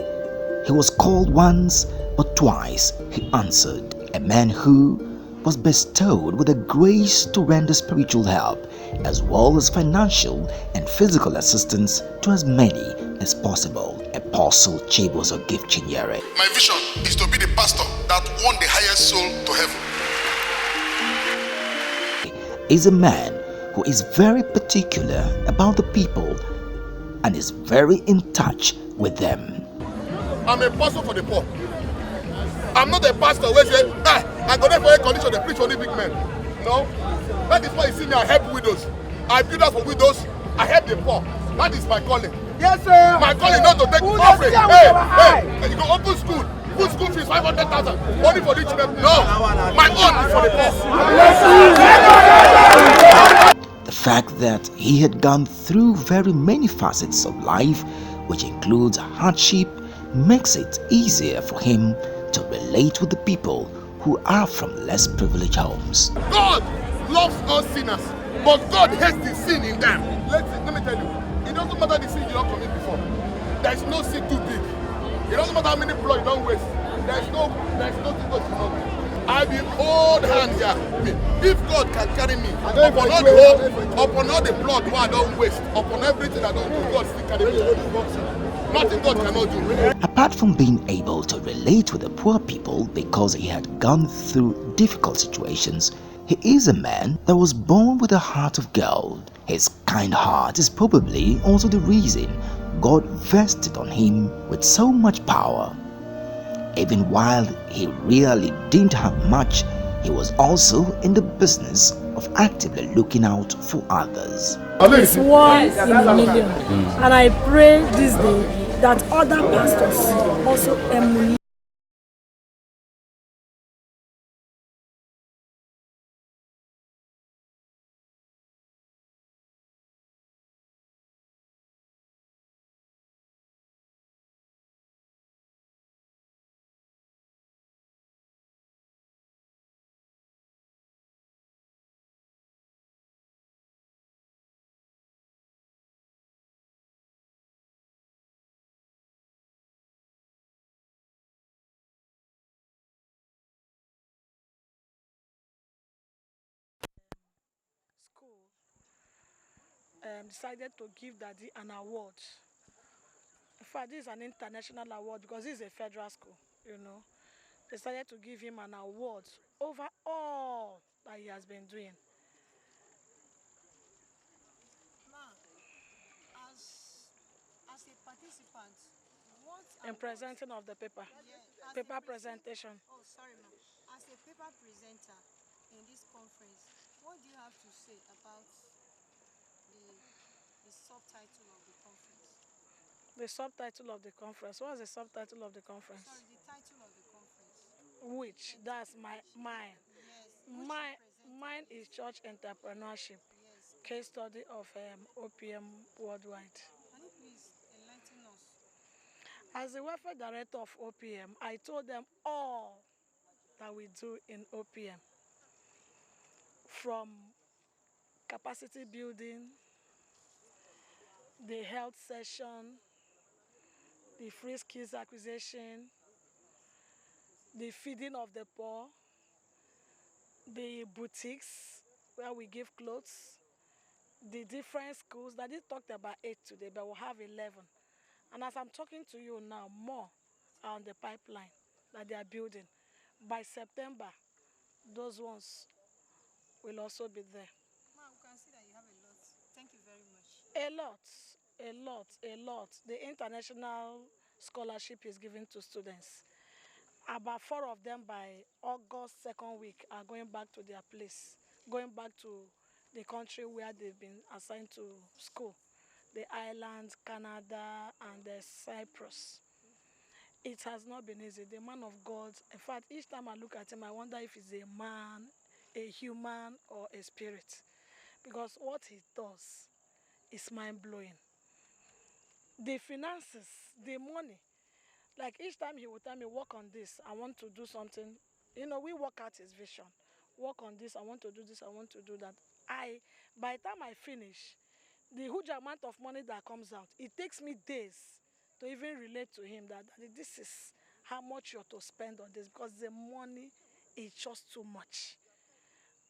He was called once, but twice he answered, a man who was bestowed with the grace to render spiritual help as well as financial and physical assistance to as many is possible, Apostle Chibuzor gave Chinyere. My vision is to be the pastor that won the highest soul to heaven. Is a man who is very particular about the people and is very in touch with them. I'm a pastor for the poor. I'm not a pastor where say, I go there for a condition to preach for the big men. No. That is why you see me, I help widows. I build up for widows. I help the poor. That is my calling. Yes, sir. My calling not to take offering. Hey, you go open school. Put school fees 500,000. Only for the children. No. My own is for the poor. The fact that he had gone through very many facets of life, which includes hardship, makes it easier for him to relate with the people who are from less privileged homes. God loves us sinners, but God hates the sin in them. Let me tell you, it doesn't matter the sin you don't commit before. There is no sin too big. It doesn't matter how many blood you don't waste. There's nothing God cannot do. I will hold hand here. If God can carry me upon all the hope, upon all the blood I don't waste, upon everything I don't do, God still carry me. Nothing God cannot do. Apart from being able to relate with the poor people because he had gone through difficult situations, he is a man that was born with a heart of gold. His kind heart is probably also the reason God vested on him with so much power. Even while he really didn't have much, he was also in the business of actively looking out for others. It's one in a million. And I pray this day that other pastors also emulate. Decided to give Daddy an award. In fact, this is an international award because this is a federal school, you know. Decided to give him an award over all that he has been doing. As a participant, what In presenting of the paper, paper presentation. Oh, sorry, ma'am. As a paper presenter in this conference, what do you have to say about the subtitle of the conference? The subtitle of the conference. What was the subtitle of the conference? Sorry, the title of the conference. Which? That's mine. Yes. Mine is church entrepreneurship. Yes. Case study of OPM worldwide. Can you please enlighten us? As the welfare director of OPM, I told them all that we do in OPM. From capacity building, the health session, the free skills acquisition, the feeding of the poor, the boutiques where we give clothes, the different schools. That they talked about 8 today, but we'll have 11. And as I'm talking to you now, more are on the pipeline that they are building. By September, those ones will also be there. Ma'am, we can see that you have a lot. Thank you very much. A lot. The international scholarship is given to students. About 4 of them by August 2nd week are going back to their place, going back to the country where they've been assigned to school, the islands, Canada, and Cyprus. It has not been easy. The man of God, in fact, each time I look at him, I wonder if he's a man, a human, or a spirit. Because what he does is mind-blowing. The finances, the money, like each time he would tell me, work on this, I want to do something. You know, we work out his vision. Work on this, I want to do this, I want to do that. By the time I finish, the huge amount of money that comes out, it takes me days to even relate to him that this is how much you're to spend on this, because the money is just too much.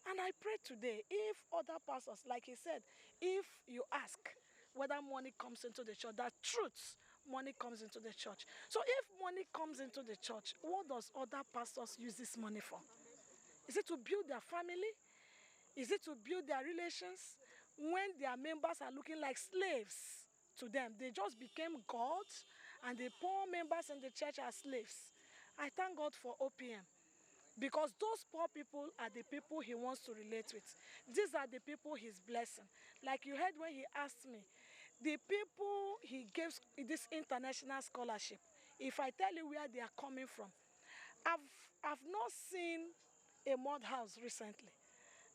And I pray today, if other pastors, like he said, if you ask whether money comes into the church, that truth money comes into the church. So if money comes into the church, what does other pastors use this money for? Is it to build their family? Is it to build their relations? When their members are looking like slaves to them, they just became gods, and the poor members in the church are slaves. I thank God for OPM, because those poor people are the people he wants to relate with. These are the people he's blessing. Like you heard when he asked me, the people he gives this international scholarship, if I tell you where they are coming from, I've not seen a mud house recently,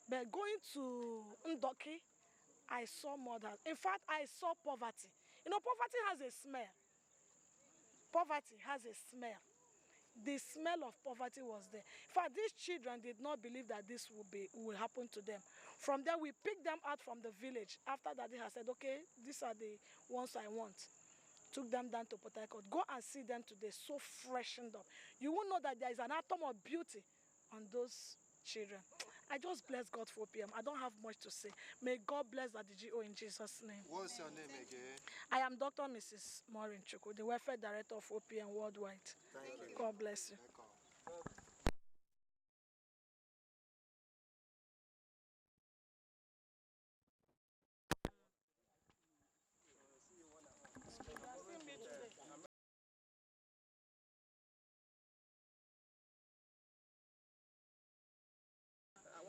but going to Ndoki, I saw mud house. In fact, I saw poverty. You know, poverty has a smell. Poverty has a smell. The smell of poverty was there. In fact, these children did not believe that this will happen to them. From there, we picked them out from the village. After that, they had said, okay, these are the ones I want. Took them down to Port Harcourt. Go and see them today, so freshened up. You will know that there is an atom of beauty on those children. I just bless God for OPM. I don't have much to say. May God bless the DGO in Jesus' name. What's your name again? I am Dr. Mrs. Maureen Chuku, the Welfare Director of OPM Worldwide. Thank you. God bless you.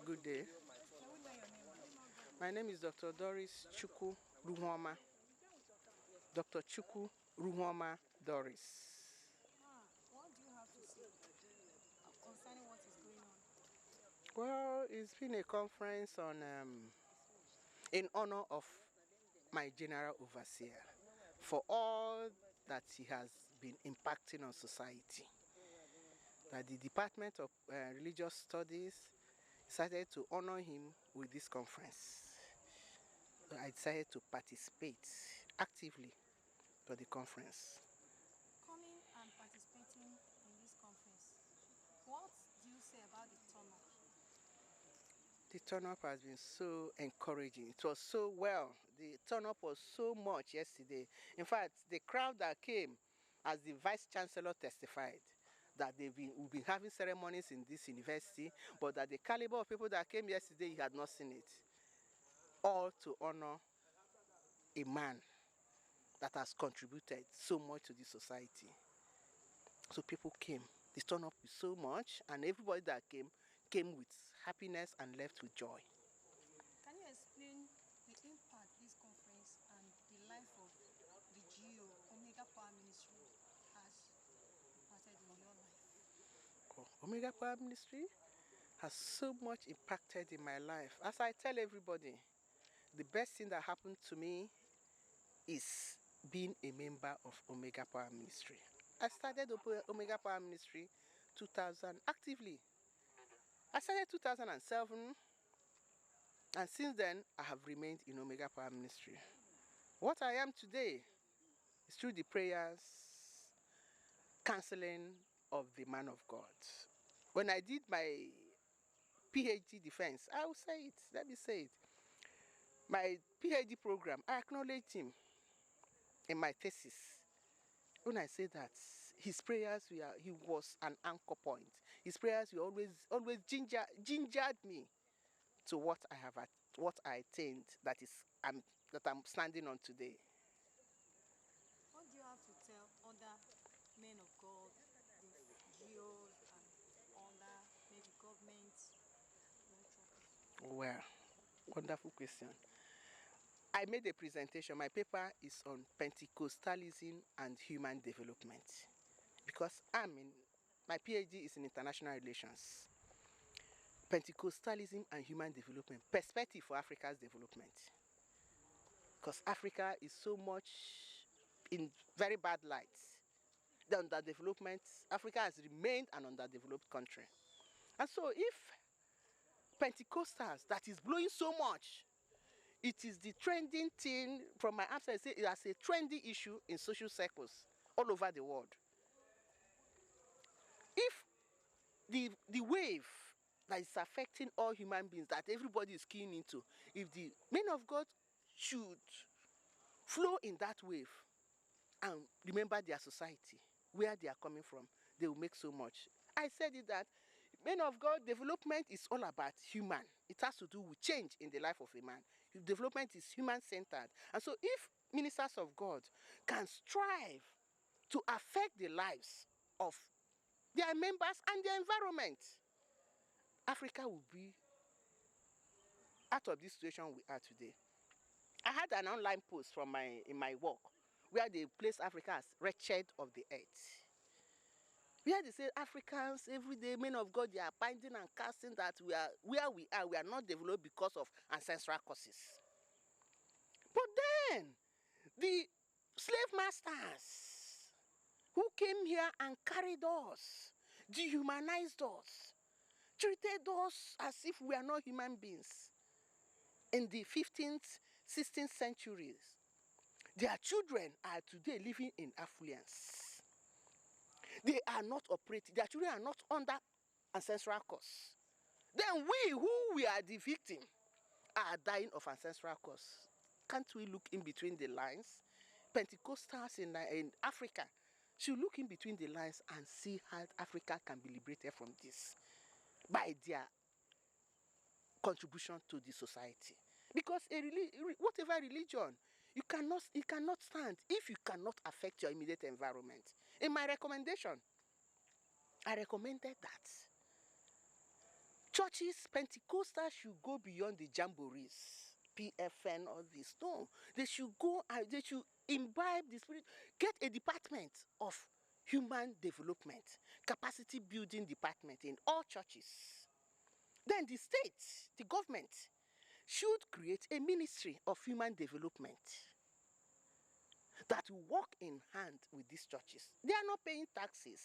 Good day. My name is Dr. Doris Chuku Ruhoma. Dr. Chuku Ruhoma Doris. What do you have to say concerning what is going on? Well, it's been a conference on in honor of my general overseer for all that he has been impacting on society. That the Department of Religious Studies decided to honor him with this conference. So I decided to participate actively to the conference. Coming and participating in this conference, what do you say about the turnout? The turn-up has been so encouraging. It was so well. The turn-up was so much yesterday. In fact, the crowd that came, as the Vice Chancellor testified, that we've been having ceremonies in this university, but that the caliber of people that came yesterday, he had not seen it. All to honor a man that has contributed so much to the society. So people came. This turned up with so much, and everybody that came with happiness and left with joy. Can you explain the impact this conference and the life of the GO, Omega Power Ministry, has impacted in your life? Oh, Omega Power Ministry has so much impacted in my life. As I tell everybody, the best thing that happened to me is being a member of Omega Power Ministry. I started Omega Power Ministry 2000 actively. I started 2007, and since then I have remained in Omega Power Ministry. What I am today is through the prayers, counseling of the man of God. When I did my PhD defense, I will say it, let me say it. My PhD program, I acknowledged him in my thesis. When I say that, his prayers he was an anchor point. His prayers were always gingered me to what I attained, that I'm standing on today. What do you have to tell other men of God, the GOs and other maybe governments? Well, wonderful question. I made a presentation. My paper is on Pentecostalism and human development, because my PhD is in international relations. Pentecostalism and human development, perspective for Africa's development. Because Africa is so much in very bad light. The underdevelopment, Africa has remained an underdeveloped country. And so if Pentecostals, that is blowing so much, it is the trending thing from my answer. I say it as a trendy issue in social circles all over the world. If the wave that is affecting all human beings, that everybody is keying into, if the men of God should flow in that wave, and remember their society, where they are coming from, they will make so much. I said it that, men of God, development is all about human. It has to do with change in the life of a man. Development is human-centered. And so if ministers of God can strive to affect the lives of their members and their environment, Africa will be out of this situation we are today. I had an online post from in my work where they place Africa as wretched of the earth. Where they say Africans, every day, men of God, they are binding and casting that we are where we are not developed because of ancestral causes. But then, the slave masters who came here and carried us, dehumanized us, treated us as if we are not human beings. In the 15th, 16th centuries, their children are today living in affluence. They are not operating. Their children are not under ancestral curse. Then we are the victim, are dying of ancestral curse. Can't we look in between the lines? Pentecostals in Africa should look in between the lines and see how Africa can be liberated from this by their contribution to the society. Because whatever religion, it cannot stand if you cannot affect your immediate environment. In my recommendation, I recommended that churches, Pentecostals should go beyond the jamborees, PFN, all this. No, they should go and they should imbibe the spirit, get a department of human development, capacity building department in all churches. Then the state, the government, should create a ministry of human development that will work in hand with these churches. They are not paying taxes.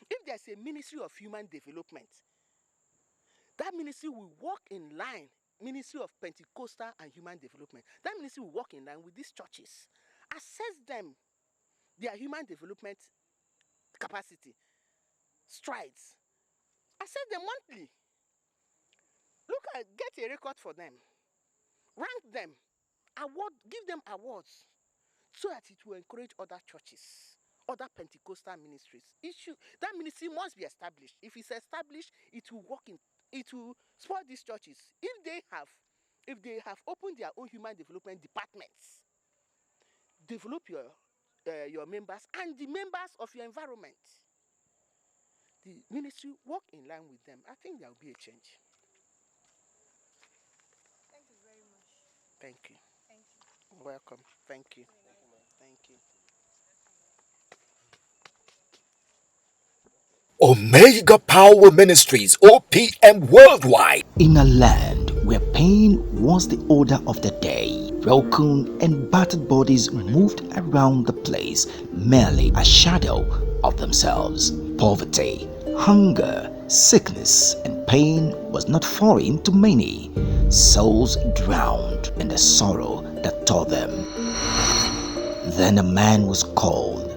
If there's a ministry of human development, that ministry will work in line, Ministry of Pentecostal and Human Development. That ministry will work in line with these churches. Assess them, their human development capacity, strides. Assess them monthly. Get a record for them. Rank them. Give them awards so that it will encourage other churches, other Pentecostal ministries. That ministry must be established. If it's established, it will support these churches. If they have opened their own human development departments, develop your members and the members of your environment. The ministry work in line with them. I think there will be a change. Thank you very much. Thank you. Thank you. Welcome. Thank you. Thank you. Omega Power Ministries, OPM Worldwide. In a land where pain was the order of the day, broken and battered bodies moved around the place, merely a shadow of themselves. Poverty, hunger, sickness, and pain was not foreign to many. Souls drowned in the sorrow that tore them. Then a man was called.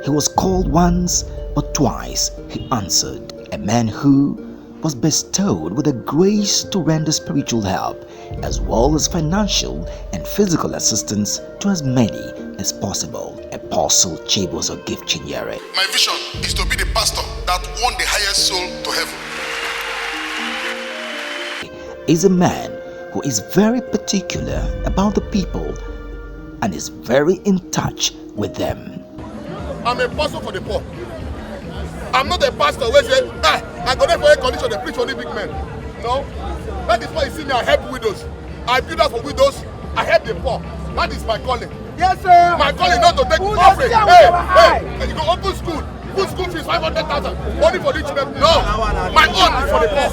He was called once, but twice he answered. A man who was bestowed with the grace to render spiritual help as well as financial and physical assistance to as many as possible. Apostle Chibuzor Chinyere. My vision is to be the pastor that won the highest soul to heaven. Is a man who is very particular about the people and is very in touch with them. I'm a pastor for the poor. I'm not a pastor who say, I go there for a condition, they preach only big men. No. That is why you see me, I help widows. I build up for widows, I help the poor. That is my calling. Yes, sir. My calling not to take offering. Hey, you go open school. Put school fees 500,000. Only for rich people. No. My own is for the poor.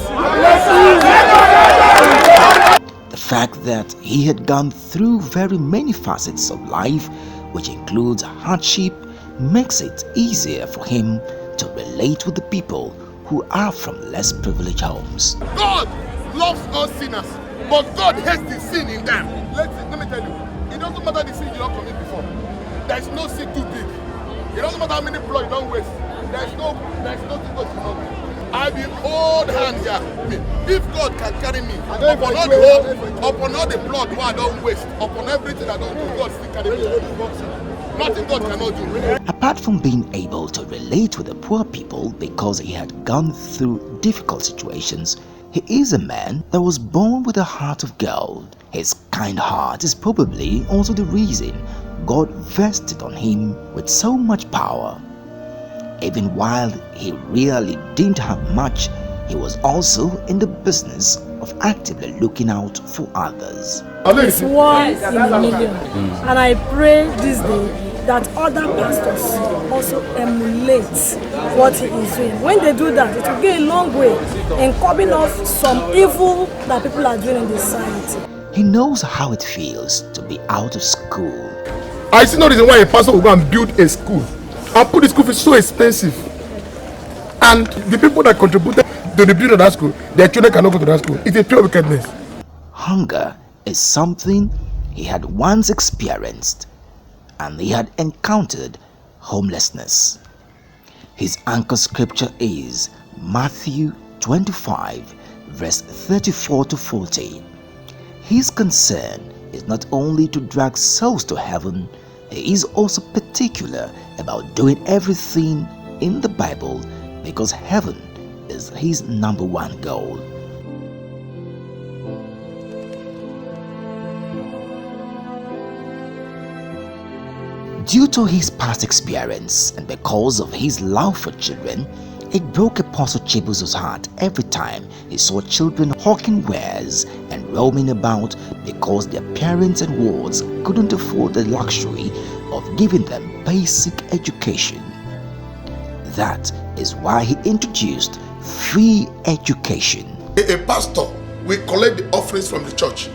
The fact that he had gone through very many facets of life, which includes hardship, makes it easier for him to relate with the people who are from less privileged homes. God loves all sinners, but God hates the sin in them. Let me tell you, it doesn't matter the sin you don't commit before. There is no sin too big. It doesn't matter how many blood you don't waste. There is nothing God should not do. I will hold hand here. If God can carry me upon all the blood I don't waste, upon everything I don't do, God still carry me. Nothing God cannot do. Apart from being able to relate with the poor people because he had gone through difficult situations, he is a man that was born with a heart of gold. His kind heart is probably also the reason God vested on him with so much power. Even while he really didn't have much, he was also in the business of actively looking out for others. It's once in a million. And I pray this day that other pastors also emulate what he is doing. When they do that, it will go a long way in curbing off some evil that people are doing in the society. He knows how it feels to be out of school. I see no reason why a pastor will go and build a school and put the school fees so expensive. And the people that contributed to the building of that school, their children cannot go to that school. It's a pure wickedness. Hunger is something he had once experienced, and he had encountered homelessness. His anchor scripture is Matthew 25, verse 34 to 40. His concern is not only to drag souls to heaven, he is also particular about doing everything in the Bible because heaven is his number one goal. Due to his past experience and because of his love for children, it broke Apostle Chibuzor's heart every time he saw children hawking wares and roaming about because their parents and wards couldn't afford the luxury of giving them basic education. That is why he introduced free education. A pastor will collect the offerings from the church.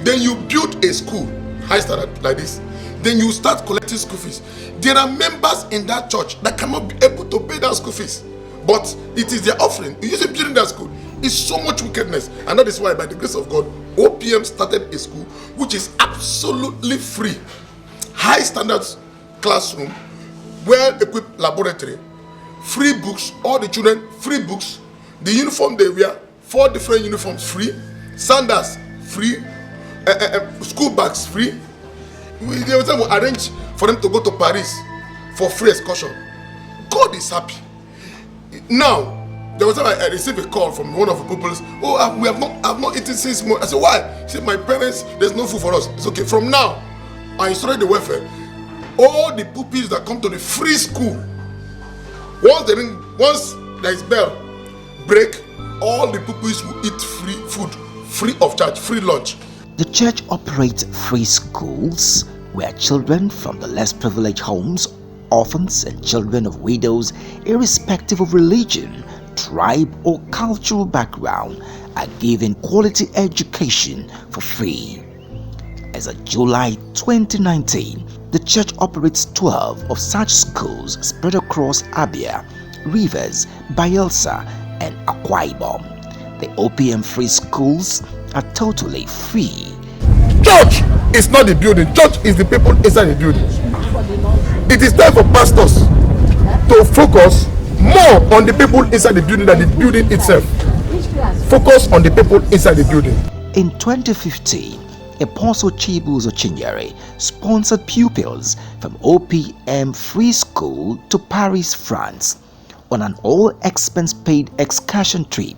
Then you build a school, high standard like this. Then you start collecting school fees. There are members in that church that cannot be able to pay that school fees. But it is their offering. You use it building that school. It's so much wickedness. And that is why, by the grace of God, OPM started a school which is absolutely free. High standards classroom, well-equipped laboratory, free books, all the children, free books, the uniform they wear, 4 different uniforms free, sandals free, school bags free. They will arrange for them to go to Paris for free excursion. God is happy. Now, there was a time I received a call from one of the pupils. Oh, I've not eaten since morning. I said, why? He said, my parents, there's no food for us. It's okay. From now, I installed the welfare. All the pupils that come to the free school, once there is bell, break, all the pupils will eat free food, free of charge, free lunch. The church operates free schools where children from the less privileged homes, orphans and children of widows, irrespective of religion, tribe or cultural background, are given quality education for free. As of July 2019, the church operates 12 of such schools spread across Abia, Rivers, Bayelsa and Akwa Ibom. The OPM free schools are totally free. Church is not the building. Church is the people inside the building. It is time for pastors to focus more on the people inside the building than the building itself. Focus on the people inside the building. In 2015, Apostle Chibuzor Chinyere sponsored pupils from OPM Free School to Paris, France on an all-expense-paid excursion trip.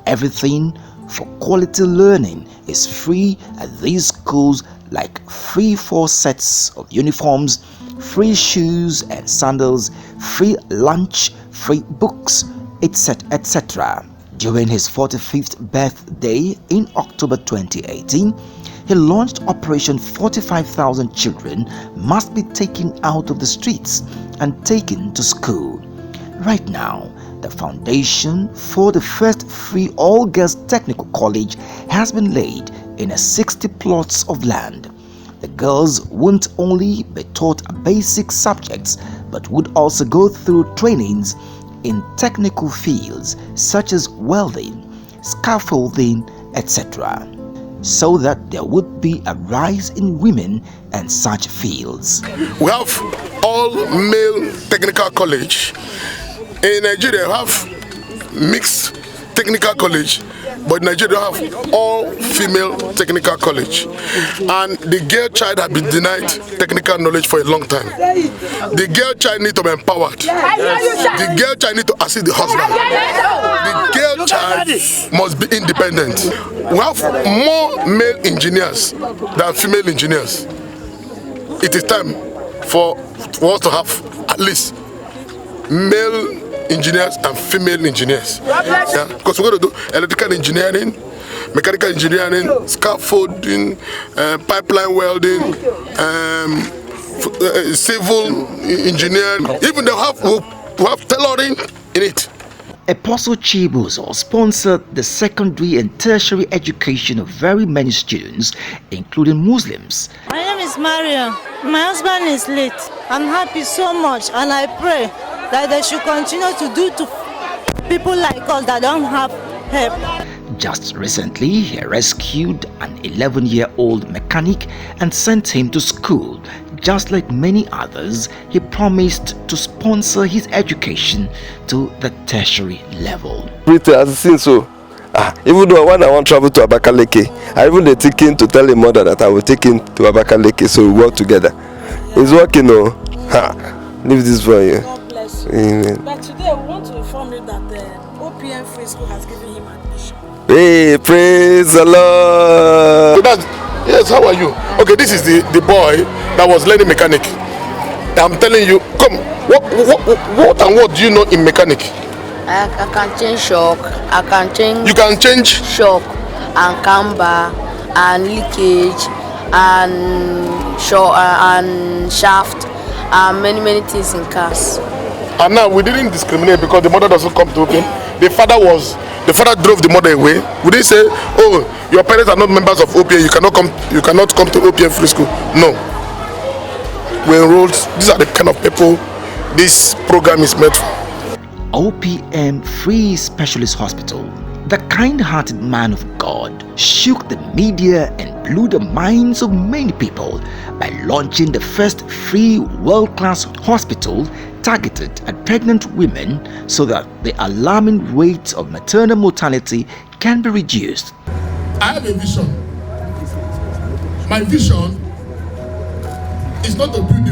Everything for quality learning is free at these schools, like free 4 sets of uniforms, free shoes and sandals, free lunch, free books, etc., etc. During his 45th birthday in October 2018, he launched Operation 45,000 Children Must Be Taken Out of the Streets and Taken to School. Right now, the foundation for the first free all-girls technical college has been laid in a 60 plots of land. The girls won't only be taught basic subjects but would also go through trainings in technical fields such as welding, scaffolding, etc., so that there would be a rise in women and such fields. We have all-male technical college. In Nigeria, we have mixed technical college. but Nigeria have all-female technical college, and the girl child has been denied technical knowledge for a long time. The girl child need to be empowered. The girl child need to assist the husband. The girl child must be independent. We have more male engineers than female engineers. It is time for us to have at least male engineers and female engineers. Yeah, because we're going to do electrical engineering, mechanical engineering, scaffolding, pipeline welding, civil engineering. Even we have tailoring in it. Apostle Chibuzor sponsored the secondary and tertiary education of very many students, including Muslims. My name is Maria. My husband is late. I'm happy so much, and I pray that they should continue to do to people like us that don't have help. Just recently, he rescued an 11-year-old mechanic and sent him to school. Just like many others, he promised to sponsor his education to the tertiary level. Even though when I want to travel to Abakaliki, I even taken to tell him mother that I will take him to Abakaliki, so we work together. He's working, leave this for you. God bless you. Amen. But today we want to inform you that the OPM Free School has given him admission. Hey, praise the Lord. Yes, how are you? Okay, this is the boy that was learning mechanic. I'm telling you, come, what do you know in mechanic? I can change shock, I can change... You can change? Shock, and camber, and leakage, and shaft, and many things in cars. And now we didn't discriminate because the mother doesn't come to him. The father drove the mother away. We didn't say, oh, your parents are not members of OPM, you cannot come to OPM Free School. No. We enrolled. These are the kind of people this program is meant for. OPM Free Specialist Hospital, the kind-hearted man of God, shook the media and blew the minds of many people by launching the first free world-class hospital targeted at pregnant women so that the alarming rate of maternal mortality can be reduced. I have a vision. My vision is not to build